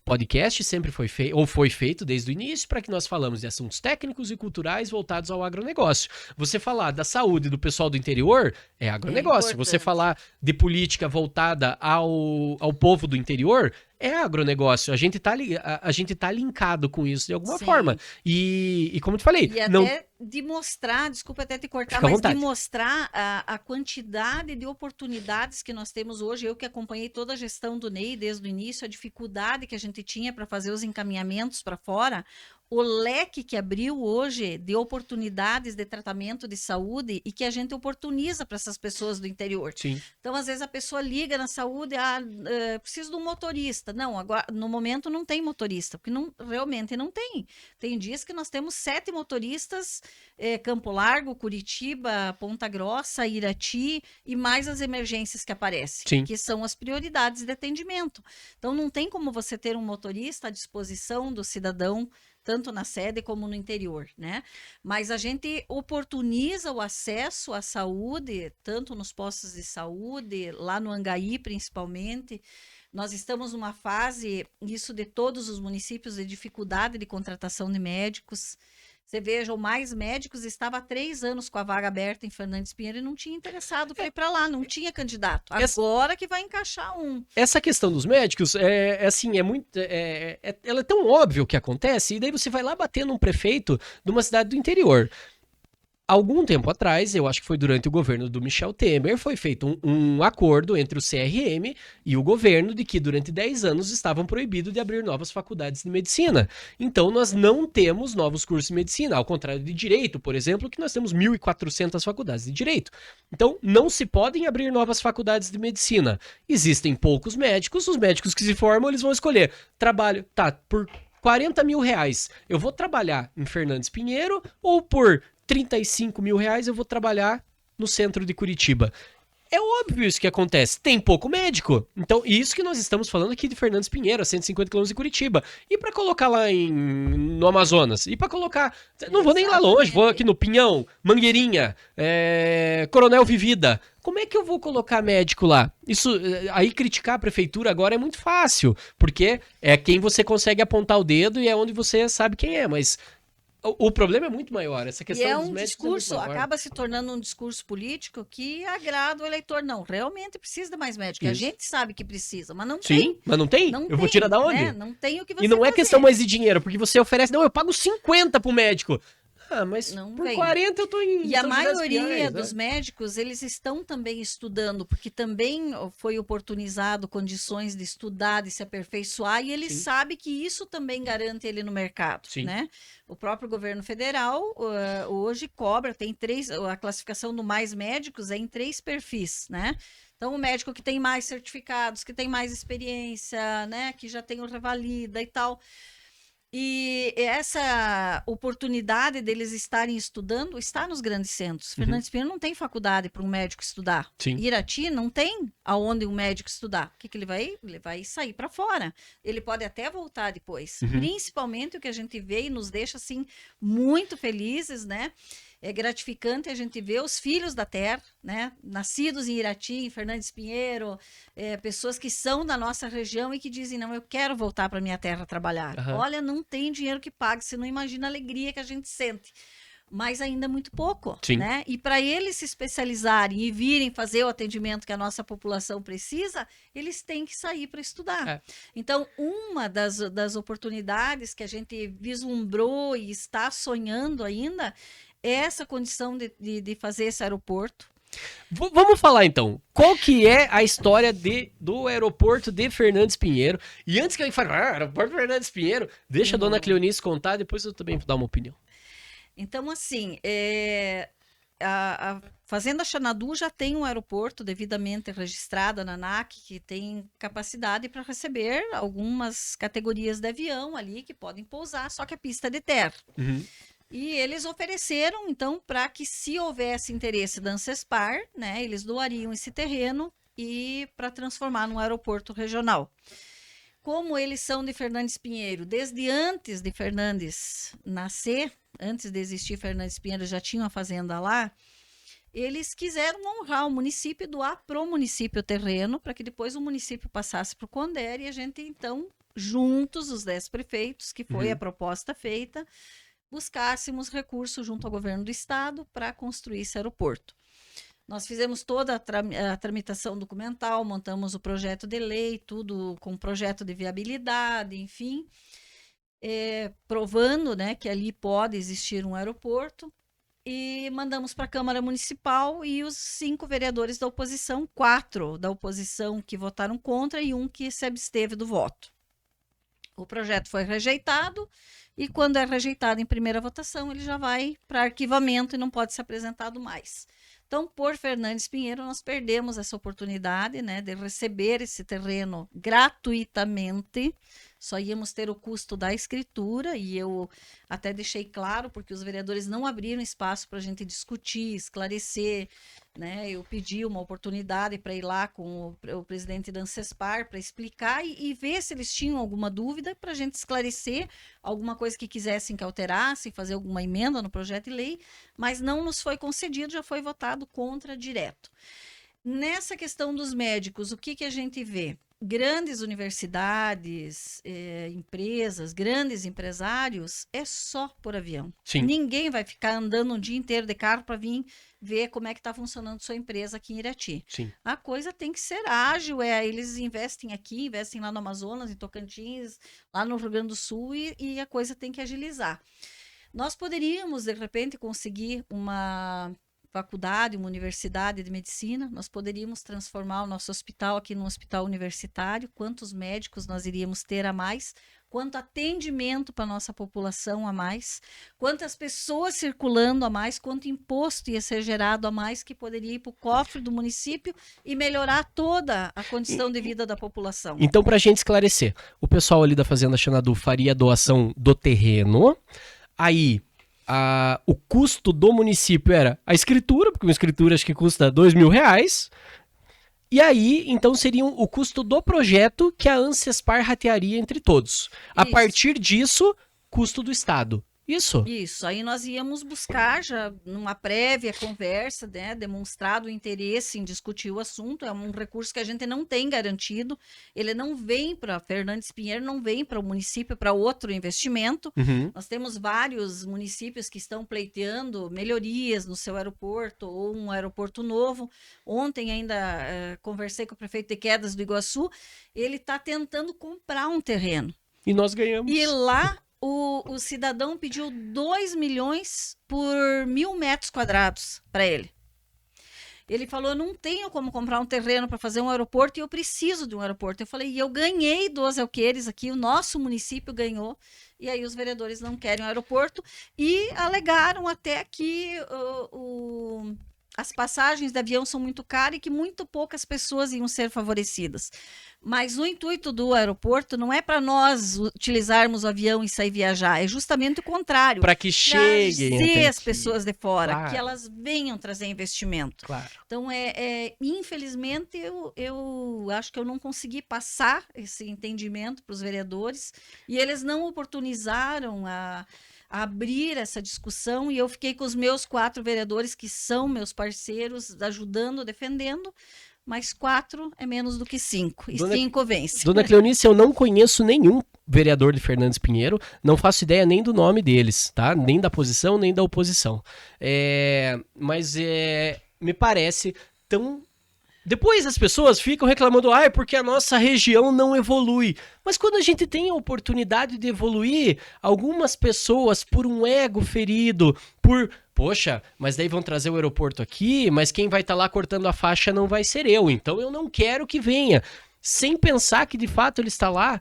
podcast sempre foi feito, ou foi feito desde o início, para que nós falamos de assuntos técnicos e culturais voltados ao agronegócio. Você falar da saúde do pessoal do interior é agronegócio. Você falar de política voltada ao povo do interior é agronegócio. A gente tá linkado com isso de alguma forma. E como eu te falei... E até de mostrar, desculpa até te cortar, mas de mostrar a quantidade de oportunidades que nós temos hoje. Eu que acompanhei toda a gestão do Ney desde o início, a dificuldade que a gente tinha para fazer os encaminhamentos para fora, o leque que abriu hoje de oportunidades de tratamento de saúde e que a gente oportuniza para essas pessoas do interior. Sim. Então, às vezes, a pessoa liga na saúde, preciso de um motorista. Não, agora, no momento não tem motorista, porque realmente não tem. Tem dias que nós temos 7 motoristas, Campo Largo, Curitiba, Ponta Grossa, Irati, e mais as emergências que aparecem, Sim. que são as prioridades de atendimento. Então, não tem como você ter um motorista à disposição do cidadão, tanto na sede como no interior, né? Mas a gente oportuniza o acesso à saúde, tanto nos postos de saúde, lá no Angaí principalmente. Nós estamos numa fase, isso de todos os municípios, de dificuldade de contratação de médicos. Você veja, o Mais Médicos estava há 3 anos com a vaga aberta em Fernandes Pinheiro e não tinha interessado para ir para lá, não tinha candidato. Agora que vai encaixar um. Essa questão dos médicos, ela é tão óbvio que acontece, e daí você vai lá bater num prefeito de uma cidade do interior. Algum tempo atrás, eu acho que foi durante o governo do Michel Temer, foi feito um acordo entre o CRM e o governo de que durante 10 anos estavam proibidos de abrir novas faculdades de medicina. Então, nós não temos novos cursos de medicina, ao contrário de direito, por exemplo, que nós temos 1.400 faculdades de direito. Então, não se podem abrir novas faculdades de medicina. Existem poucos médicos, os médicos que se formam, eles vão escolher trabalho, por 40 mil reais, eu vou trabalhar em Fernandes Pinheiro, ou por 35 mil reais eu vou trabalhar no centro de Curitiba. É óbvio isso que acontece. Tem pouco médico. Então, isso que nós estamos falando aqui de Fernandes Pinheiro, a 150 km de Curitiba. E para colocar lá no Amazonas? E para colocar... Não vou nem lá longe, vou aqui no Pinhão, Mangueirinha, Coronel Vivida. Como é que eu vou colocar médico lá? Isso, aí criticar a prefeitura agora é muito fácil, porque é quem você consegue apontar o dedo e é onde você sabe quem é, mas... O problema é muito maior, essa questão dos médicos discurso, é muito maior. acaba se tornando um discurso político que agrada o eleitor. Não, realmente precisa de mais médico. Isso. A gente sabe que precisa, mas não tem. Sim, mas não tem? Eu vou tirar da onde? Né? Não tem o que você E não é fazer. questão mais de dinheiro, porque você oferece, não, eu pago 50 pro médico. Mas não por vem. 40 eu tô em E a São José dos maioria Pinhais, dos médicos, eles estão também estudando, porque também foi oportunizado condições de estudar, de se aperfeiçoar, e ele sabe que isso também garante ele no mercado, né? O próprio governo federal hoje cobra, a classificação do Mais Médicos é em 3 perfis, né? Então, o médico que tem mais certificados, que tem mais experiência, né? Que já tem o Revalida e tal... E essa oportunidade deles estarem estudando está nos grandes centros. Fernandes Pinheiro não tem faculdade para um médico estudar. Irati não tem aonde um médico estudar. O que ele vai? Ele vai sair para fora. Ele pode até voltar depois. Principalmente o que a gente vê e nos deixa assim muito felizes, né? É gratificante a gente ver os filhos da terra, né? Nascidos em Irati, em Fernandes Pinheiro, pessoas que são da nossa região e que dizem, não, eu quero voltar para minha terra trabalhar. Olha, não tem dinheiro que pague, você não imagina a alegria que a gente sente. Mas ainda muito pouco, né? E para eles se especializarem e virem fazer o atendimento que a nossa população precisa, eles têm que sair para estudar. Então, uma das oportunidades que a gente vislumbrou e está sonhando ainda é essa condição de fazer esse aeroporto. Vamos falar então, qual que é a história do aeroporto de Fernandes Pinheiro? E antes que eu fale, aeroporto de Fernandes Pinheiro, deixa a dona Cleonice contar, depois eu também vou dar uma opinião. Então, assim, a Fazenda Xanadu já tem um aeroporto devidamente registrado na ANAC, que tem capacidade para receber algumas categorias de avião ali que podem pousar, só que a pista é de terra. E eles ofereceram, então, para que se houvesse interesse da Ancespar, né, eles doariam esse terreno e para transformar num aeroporto regional. Como eles são de Fernandes Pinheiro, desde antes de Fernandes nascer, antes de existir Fernandes Pinheiro, já tinha uma fazenda lá, eles quiseram honrar o município e doar para o município o terreno, para que depois o município passasse para o Condé e a gente, então, juntos, os 10 prefeitos, que foi a proposta feita, buscássemos recursos junto ao governo do estado para construir esse aeroporto. Nós fizemos toda a tramitação documental, montamos o projeto de lei, tudo com projeto de viabilidade, enfim, provando, né, que ali pode existir um aeroporto, e mandamos para a Câmara Municipal e os 5 vereadores da oposição, 4 da oposição que votaram contra e 1 que se absteve do voto. O projeto foi rejeitado e quando é rejeitado em primeira votação, ele já vai para arquivamento e não pode ser apresentado mais. Então, por Fernandes Pinheiro, nós perdemos essa oportunidade, né, de receber esse terreno gratuitamente. Só íamos ter o custo da escritura, e eu até deixei claro, porque os vereadores não abriram espaço para a gente discutir, esclarecer, né? Eu pedi uma oportunidade para ir lá com o presidente da Ancespar para explicar e ver se eles tinham alguma dúvida para a gente esclarecer, alguma coisa que quisessem que alterassem, fazer alguma emenda no projeto de lei, mas não nos foi concedido, já foi votado contra direto. Nessa questão dos médicos, o que a gente vê? Grandes universidades, empresas, grandes empresários, é só por avião. Sim. Ninguém vai ficar andando um dia inteiro de carro para vir ver como é que está funcionando sua empresa aqui em Irati. Sim. A coisa tem que ser ágil, eles investem aqui, investem lá no Amazonas, em Tocantins, lá no Rio Grande do Sul, e a coisa tem que agilizar. Nós poderíamos, de repente, conseguir uma faculdade, uma universidade de medicina, nós poderíamos transformar o nosso hospital aqui num hospital universitário, quantos médicos nós iríamos ter a mais, quanto atendimento para a nossa população a mais, quantas pessoas circulando a mais, quanto imposto ia ser gerado a mais que poderia ir para o cofre do município e melhorar toda a condição de vida da população. Então, para a gente esclarecer, o pessoal ali da Fazenda Xanadu faria a doação do terreno, aí o custo do município era a escritura, porque uma escritura acho que custa R$2.000, e aí, então, seria o custo do projeto que a Ancespar ratearia entre todos. A partir disso, custo do Estado. Isso? Isso, aí nós íamos buscar já numa prévia conversa, né, demonstrado o interesse em discutir o assunto, é um recurso que a gente não tem garantido, ele não vem para Fernandes Pinheiro, não vem para o município, para outro investimento. Nós temos vários municípios que estão pleiteando melhorias no seu aeroporto ou um aeroporto novo. Ontem ainda conversei com o prefeito de Quedas do Iguaçu, ele está tentando comprar um terreno. E nós ganhamos. E lá o cidadão pediu 2 milhões por 1.000 metros quadrados para ele. Ele falou, não tenho como comprar um terreno para fazer um aeroporto e eu preciso de um aeroporto. Eu falei, e eu ganhei 12 alqueires aqui, o nosso município ganhou, e aí os vereadores não querem um aeroporto e alegaram até que as passagens de avião são muito caras e que muito poucas pessoas iam ser favorecidas. Mas o intuito do aeroporto não é para nós utilizarmos o avião e sair viajar, é justamente o contrário. Para que cheguem trazer as pessoas de fora, claro, que elas venham trazer investimento. Claro. Então, infelizmente, eu acho que eu não consegui passar esse entendimento para os vereadores e eles não oportunizaram a abrir essa discussão, e eu fiquei com os meus 4 vereadores, que são meus parceiros, ajudando, defendendo, mas 4 é menos do que 5, e 5 vence. Dona Cleonice, eu não conheço nenhum vereador de Fernandes Pinheiro, não faço ideia nem do nome deles, tá? Nem da posição, nem da oposição. Mas me parece tão... Depois as pessoas ficam reclamando, é porque a nossa região não evolui. Mas quando a gente tem a oportunidade de evoluir, algumas pessoas, por um ego ferido, poxa, mas daí vão trazer o aeroporto aqui, mas quem vai estar lá cortando a faixa não vai ser eu, então eu não quero que venha. Sem pensar que de fato ele está lá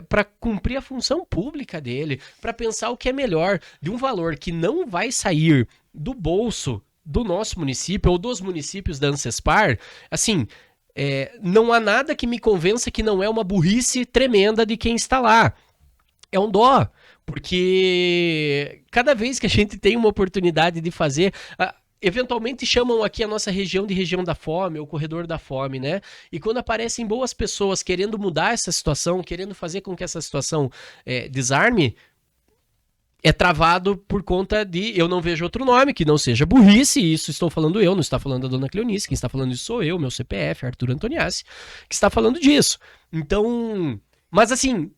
para cumprir a função pública dele, para pensar o que é melhor, de um valor que não vai sair do bolso do nosso município ou dos municípios da Ancespar. Assim, não há nada que me convença que não é uma burrice tremenda de quem está lá. é um dó, porque cada vez que a gente tem uma oportunidade de fazer, eventualmente chamam aqui a nossa região de região da fome, ou corredor da fome, né? E quando aparecem boas pessoas querendo mudar essa situação, querendo fazer com que essa situação desarme, é travado por conta de, eu não vejo outro nome, que não seja burrice, e isso estou falando eu, não está falando a dona Cleonice, quem está falando isso sou eu, meu CPF, Arthur Antoniassi, que está falando disso. Então, mas assim,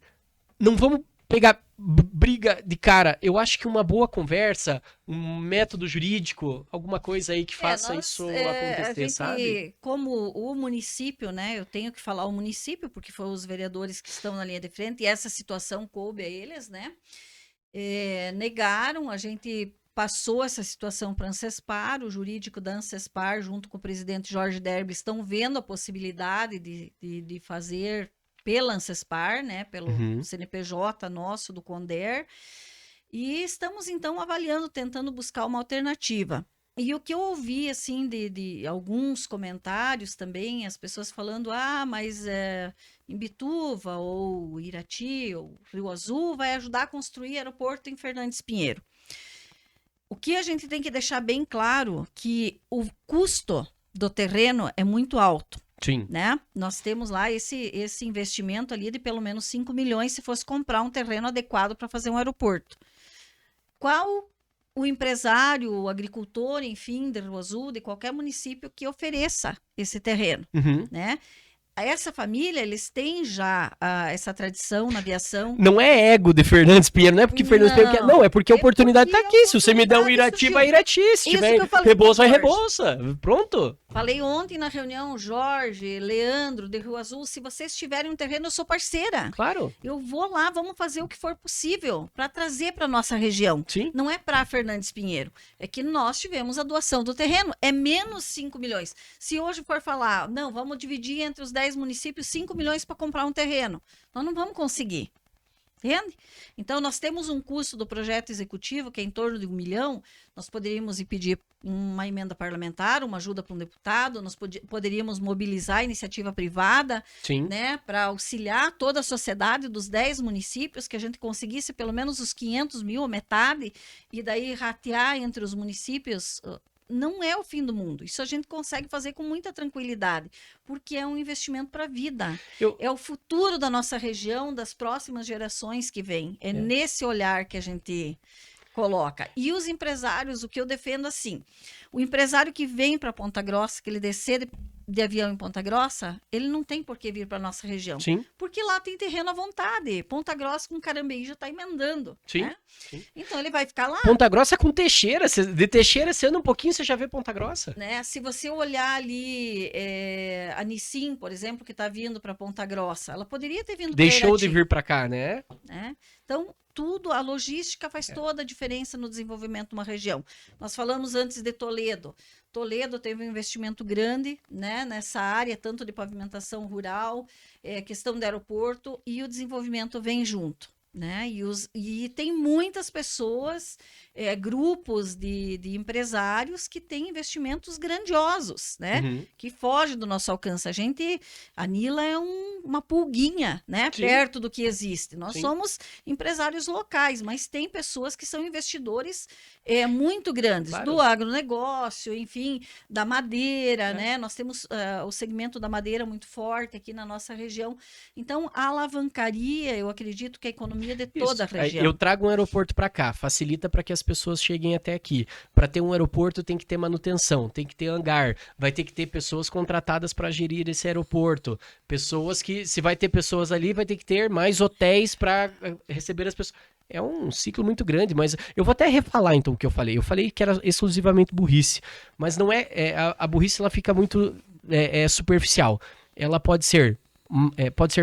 não vamos pegar briga de cara. Eu acho que uma boa conversa, um método jurídico, alguma coisa aí que faça isso acontecer, a gente, sabe? Como o município, né? Eu tenho que falar o município, porque foram os vereadores que estão na linha de frente, e essa situação coube a eles, né? Negaram, a gente passou essa situação para a Ancespar, o jurídico da Ancespar, junto com o presidente Jorge Derby, estão vendo a possibilidade de fazer pela Ancespar, né, pelo CNPJ nosso, do Conder, e estamos, então, avaliando, tentando buscar uma alternativa. E o que eu ouvi, assim, de alguns comentários também, as pessoas falando, mas Imbituva, ou Irati, ou Rio Azul, vai ajudar a construir aeroporto em Fernandes Pinheiro. O que a gente tem que deixar bem claro que o custo do terreno é muito alto. Sim. Né? Nós temos lá esse investimento ali de pelo menos 5 milhões se fosse comprar um terreno adequado para fazer um aeroporto. Qual o empresário, o agricultor, enfim, de Rio Azul, de qualquer município que ofereça esse terreno, né? Essa família, eles têm já essa tradição na aviação. Não é ego de Fernandes Pinheiro, não é porque Fernandes Pinheiro quer. Não, é porque a oportunidade está aqui. Se você me der um Irati, vai Irati. Se tiver Rebouça, vai Rebouça. Pronto. Falei ontem na reunião, Jorge, Leandro, de Rio Azul, se vocês tiverem um terreno, eu sou parceira. Claro. Eu vou lá, vamos fazer o que for possível para trazer para nossa região. Sim. Não é para Fernandes Pinheiro. É que nós tivemos a doação do terreno. É menos 5 milhões. Se hoje for falar, não, vamos dividir entre os 10 municípios 5 milhões para comprar um terreno. Nós não vamos conseguir. Entende? Então, nós temos um custo do projeto executivo que é em torno de 1 milhão. Nós poderíamos ir pedir uma emenda parlamentar, uma ajuda para um deputado, nós poderíamos mobilizar a iniciativa privada, né, para auxiliar toda a sociedade dos 10 municípios, que a gente conseguisse pelo menos os 500 mil, metade, e daí ratear entre os municípios. Não é o fim do mundo. Isso a gente consegue fazer com muita tranquilidade, porque é um investimento para a vida. É o futuro da nossa região, das próximas gerações que vêm. É nesse olhar que a gente coloca. E os empresários, o que eu defendo assim, o empresário que vem para Ponta Grossa, que ele descer de avião em Ponta Grossa, ele não tem por que vir para nossa região. Sim. Porque lá tem terreno à vontade. Ponta Grossa com Carambeí já está emendando. Sim. Né? Sim. Então ele vai ficar lá. Ponta Grossa com Teixeira. De Teixeira, você anda um pouquinho, você já vê Ponta Grossa. Né? Se você olhar ali a Nissin, por exemplo, que está vindo para Ponta Grossa, ela poderia ter vindo para Irati. Deixou de vir para cá, né? Então, tudo, a logística faz toda a diferença no desenvolvimento de uma região. Nós falamos antes de Toledo. Toledo teve um investimento grande, né, nessa área, tanto de pavimentação rural, questão do aeroporto, e o desenvolvimento vem junto. Né? E tem muitas pessoas, grupos de empresários que têm investimentos grandiosos, né? Que fogem do nosso alcance. A Nila é uma pulguinha, né? Perto do que existe. Nós somos empresários locais, mas tem pessoas que são investidores muito grandes, do agronegócio, enfim, da madeira, né? Nós temos o segmento da madeira muito forte aqui na nossa região. Então, a alavancaria, eu acredito que a economia de toda a região. Eu trago um aeroporto para cá, facilita para que as pessoas cheguem até aqui. Para ter um aeroporto tem que ter manutenção, tem que ter hangar, vai ter que ter pessoas contratadas para gerir esse aeroporto. Pessoas que, se vai ter pessoas ali, vai ter que ter mais hotéis para receber as pessoas. É um ciclo muito grande, mas eu vou até refalar então o que eu falei. Eu falei que era exclusivamente burrice, mas não a burrice ela fica muito superficial. Ela pode ser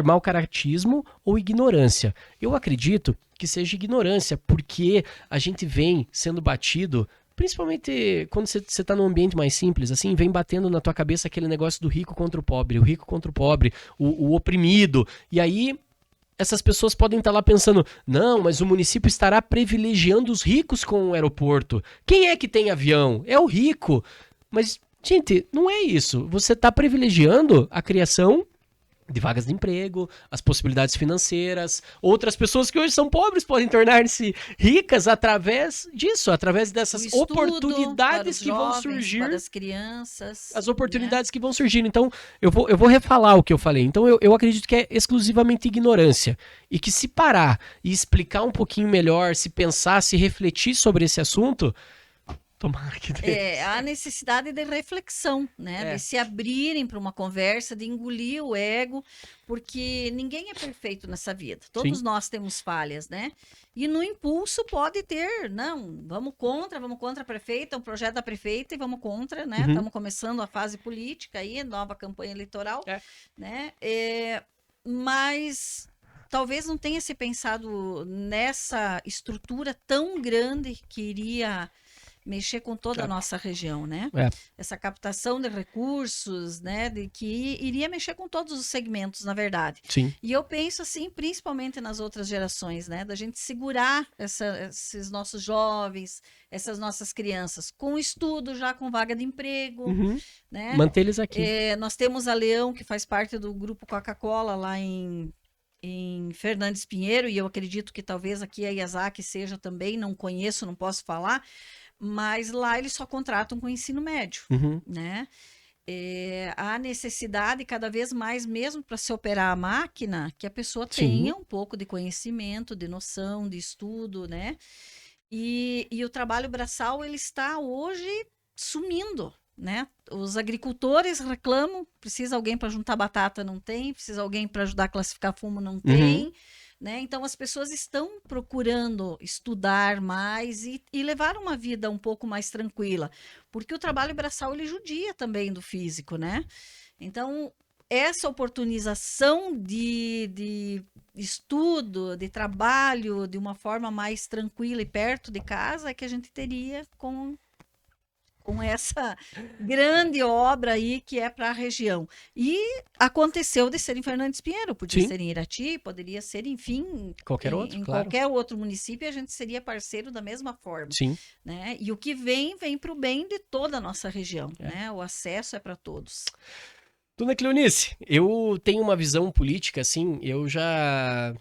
mau caratismo ou ignorância. Eu acredito que seja ignorância, porque a gente vem sendo batido, principalmente quando você está num ambiente mais simples, assim, vem batendo na tua cabeça aquele negócio do rico contra o pobre, o oprimido, e aí essas pessoas podem estar lá pensando, não, mas o município estará privilegiando os ricos com o aeroporto. Quem é que tem avião? É o rico. Mas, gente, não é isso. Você está privilegiando a criação de vagas de emprego, as possibilidades financeiras. Outras pessoas que hoje são pobres podem tornar-se ricas através disso, através dessas O estudo oportunidades para os que vão jovens, surgir. para as crianças. As oportunidades que vão surgindo. Então, eu vou refalar o que eu falei. Então, eu acredito que é exclusivamente ignorância. E que se parar e explicar um pouquinho melhor, se pensar, se refletir sobre esse assunto, tomara que dê. Há necessidade de reflexão, né? É. De se abrirem para uma conversa, de engolir o ego, porque ninguém é perfeito nessa vida. Todos Sim. nós temos falhas, né? E no impulso pode ter, não, vamos contra a prefeita, um projeto da prefeita e vamos contra, né? Uhum. Estamos começando a fase política aí, nova campanha eleitoral, É. né? Mas talvez não tenha se pensado nessa estrutura tão grande que iria mexer com toda a nossa região, né? É. Essa captação de recursos, né? De que iria mexer com todos os segmentos, na verdade. Sim. E eu penso assim, principalmente nas outras gerações, né? Da gente segurar esses nossos jovens, essas nossas crianças, com estudo, já com vaga de emprego, Uhum. né? Manter eles aqui. Nós temos a Leão, que faz parte do grupo Coca-Cola lá em Fernandes Pinheiro, e eu acredito que talvez aqui a Yazaki seja também, não conheço, não posso falar, mas lá eles só contratam com ensino médio, Uhum. né? Há necessidade cada vez mais, mesmo para se operar a máquina, que a pessoa Sim. tenha um pouco de conhecimento, de noção, de estudo, né? E o trabalho braçal, ele está hoje sumindo, né? Os agricultores reclamam, precisa alguém para juntar batata, não tem, precisa alguém para ajudar a classificar fumo, não tem, né? Então as pessoas estão procurando estudar mais e levar uma vida um pouco mais tranquila, porque o trabalho braçal ele judia também do físico, né? Então essa oportunização de estudo, de trabalho, de uma forma mais tranquila e perto de casa é que a gente teria com essa grande obra aí que é para a região. E aconteceu de ser em Fernandes Pinheiro, podia Sim. ser em Irati, poderia ser, enfim, Qualquer outro, em claro. qualquer outro município, e a gente seria parceiro da mesma forma, Sim. né? E o que vem para o bem de toda a nossa região, É. né? O acesso é para todos. Dona Cleonice, eu tenho uma visão política, assim, eu já...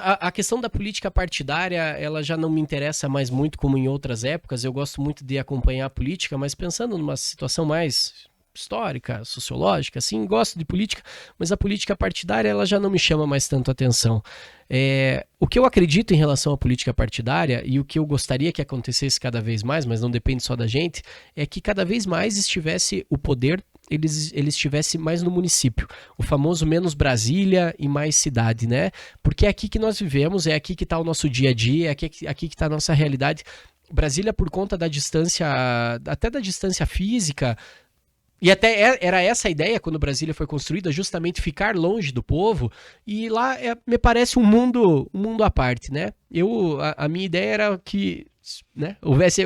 A questão da política partidária, ela já não me interessa mais muito como em outras épocas. Eu gosto muito de acompanhar a política, mas pensando numa situação mais histórica, sociológica, assim, gosto de política, mas a política partidária, ela já não me chama mais tanto atenção. O que eu acredito em relação à política partidária e o que eu gostaria que acontecesse cada vez mais, mas não depende só da gente, é que cada vez mais estivesse o poder, ele estivesse mais no município. O famoso menos Brasília e mais cidade, né? Porque é aqui que nós vivemos, é aqui que está o nosso dia a dia, é aqui que está a nossa realidade. Brasília, por conta da distância, até da distância física, e até era essa a ideia quando Brasília foi construída, justamente ficar longe do povo, e lá me parece um mundo à parte, né? A minha ideia era que, né,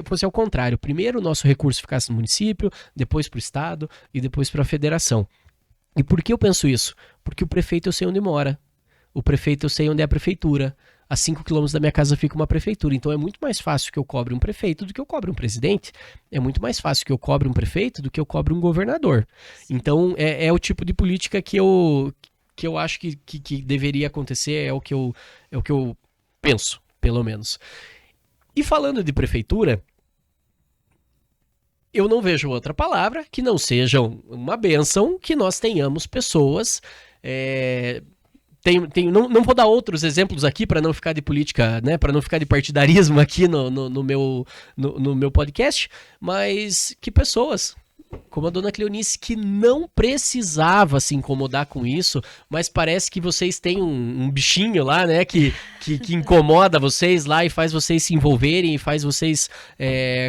fosse ao contrário. Primeiro o nosso recurso ficasse no município, depois para o estado e depois para a federação. E por que eu penso isso? Porque o prefeito eu sei onde mora, o prefeito eu sei onde é a prefeitura. A 5 quilômetros da minha casa fica uma prefeitura. Então é muito mais fácil que eu cobre um prefeito do que eu cobre um presidente. É muito mais fácil que eu cobre um prefeito do que eu cobre um governador. Então é o tipo de política que eu acho que deveria acontecer, é o que eu penso, pelo menos. E falando de prefeitura, eu não vejo outra palavra que não seja uma bênção que nós tenhamos pessoas... Não vou dar outros exemplos aqui para não ficar de política, né, para não ficar de partidarismo aqui no meu podcast, mas que pessoas, como a dona Cleonice, que não precisava se incomodar com isso, mas parece que vocês têm um bichinho lá, né, que incomoda vocês lá e faz vocês se envolverem e faz vocês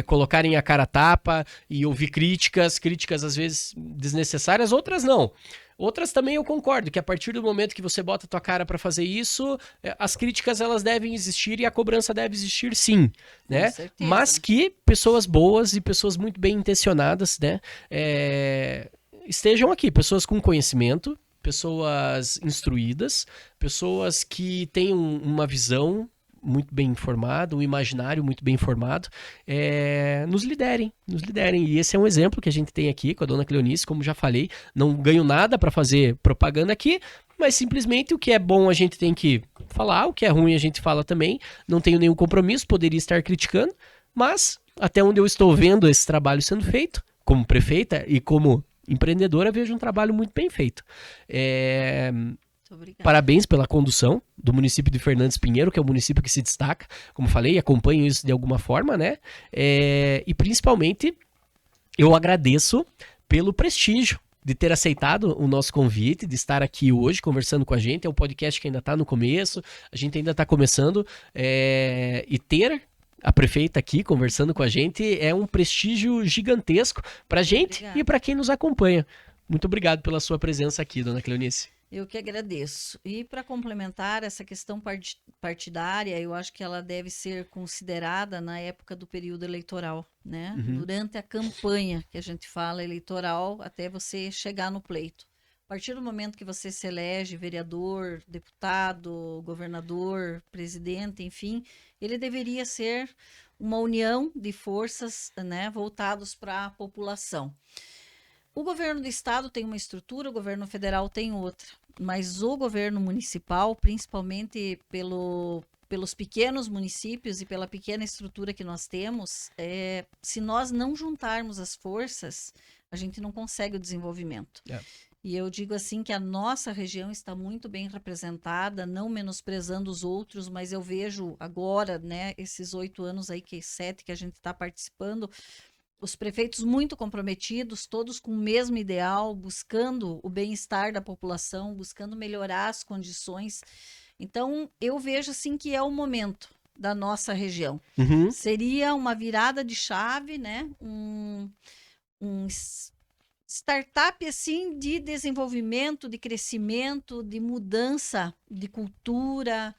colocarem a cara a tapa e ouvir críticas às vezes desnecessárias, outras não. Outras também eu concordo, que a partir do momento que você bota a tua cara para fazer isso, as críticas elas devem existir e a cobrança deve existir sim, né? Com certeza. Mas que pessoas boas e pessoas muito bem intencionadas, né, estejam aqui, pessoas com conhecimento, pessoas instruídas, pessoas que tenham uma visão muito bem informado, um imaginário muito bem informado, nos liderem. E esse é um exemplo que a gente tem aqui com a dona Cleonice, como já falei, não ganho nada para fazer propaganda aqui, mas simplesmente o que é bom a gente tem que falar, o que é ruim a gente fala também, não tenho nenhum compromisso, poderia estar criticando, mas até onde eu estou vendo esse trabalho sendo feito, como prefeita e como empreendedora, vejo um trabalho muito bem feito. Parabéns pela condução do município de Fernandes Pinheiro, que é um município que se destaca, como falei, acompanho isso de alguma forma, né? E principalmente eu agradeço pelo prestígio de ter aceitado o nosso convite, de estar aqui hoje conversando com a gente. É um podcast que ainda está no começo, a gente ainda está começando, e ter a prefeita aqui conversando com a gente é um prestígio gigantesco para a gente e para quem nos acompanha. Muito obrigado pela sua presença aqui, dona Cleonice. Eu que agradeço. E para complementar essa questão partidária, eu acho que ela deve ser considerada na época do período eleitoral, né? Durante a campanha que a gente fala eleitoral, até você chegar no pleito. A partir do momento que você se elege vereador, deputado, governador, presidente, enfim, ele deveria ser uma união de forças, né, voltados para a população. O governo do estado tem uma estrutura, o governo federal tem outra, mas o governo municipal, principalmente pelos pequenos municípios e pela pequena estrutura que nós temos, se nós não juntarmos as forças, a gente não consegue o desenvolvimento. E eu digo assim que a nossa região está muito bem representada, não menosprezando os outros, mas eu vejo agora, né, esses 8 anos aí, 7 que a gente está participando, os prefeitos muito comprometidos, todos com o mesmo ideal, buscando o bem-estar da população, buscando melhorar as condições. Então, eu vejo assim que é o momento da nossa região. Seria uma virada de chave, né? Um startup assim de desenvolvimento, de crescimento, de mudança de cultura,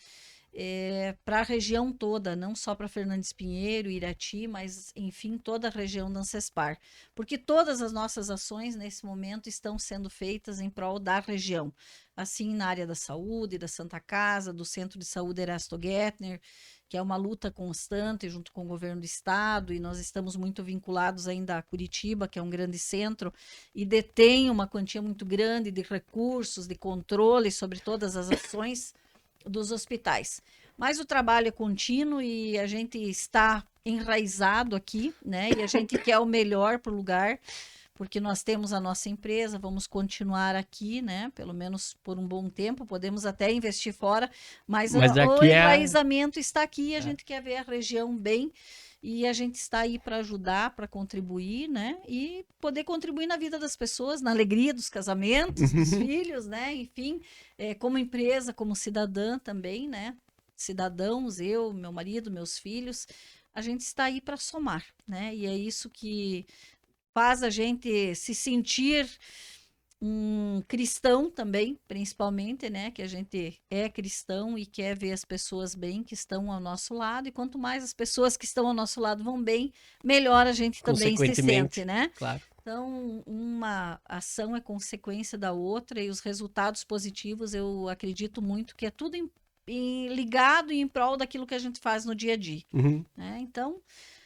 para a região toda, não só para Fernandes Pinheiro, Irati, mas enfim, toda a região da Ancespar. Porque todas as nossas ações nesse momento estão sendo feitas em prol da região. Assim, na área da saúde, da Santa Casa, do Centro de Saúde Erasto Gettner, que é uma luta constante junto com o governo do estado, e nós estamos muito vinculados ainda a Curitiba, que é um grande centro, e detém uma quantia muito grande de recursos, de controle sobre todas as ações dos hospitais. Mas o trabalho é contínuo e a gente está enraizado aqui, né? E a gente quer o melhor para o lugar, porque nós temos a nossa empresa, vamos continuar aqui, né? Pelo menos por um bom tempo, podemos até investir fora, mas o enraizamento está aqui, a gente quer ver a região bem, e a gente está aí para ajudar, para contribuir, né? E poder contribuir na vida das pessoas, na alegria dos casamentos, dos filhos, né? Enfim, como empresa, como cidadã também, né? Cidadãos, eu, meu marido, meus filhos, a gente está aí para somar, né? E é isso que faz a gente se sentir um cristão também, principalmente, né? Que a gente é cristão e quer ver as pessoas bem que estão ao nosso lado, e quanto mais as pessoas que estão ao nosso lado vão bem, melhor a gente também se sente, né? Claro. Então, uma ação é consequência da outra, e os resultados positivos, eu acredito muito que é tudo ligado e em prol daquilo que a gente faz no dia a dia. Né? Então,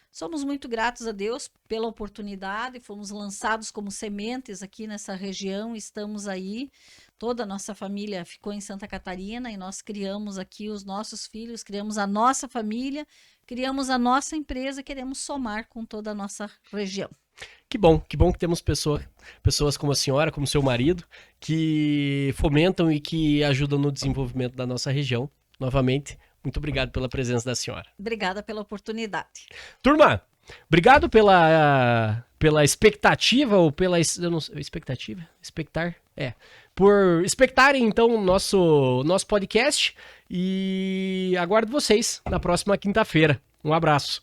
somos muito gratos a Deus pela oportunidade, fomos lançados como sementes aqui nessa região, estamos aí, toda a nossa família ficou em Santa Catarina, e nós criamos aqui os nossos filhos, criamos a nossa família, criamos a nossa empresa, queremos somar com toda a nossa região. Que bom que temos pessoas como a senhora, como seu marido, que fomentam e que ajudam no desenvolvimento da nossa região. Novamente, muito obrigado pela presença da senhora. Obrigada pela oportunidade. Turma, obrigado pela expectativa, ou pela... Eu não sei, expectativa? Expectar? Por expectarem, então, o nosso podcast, e aguardo vocês na próxima quinta-feira. Um abraço.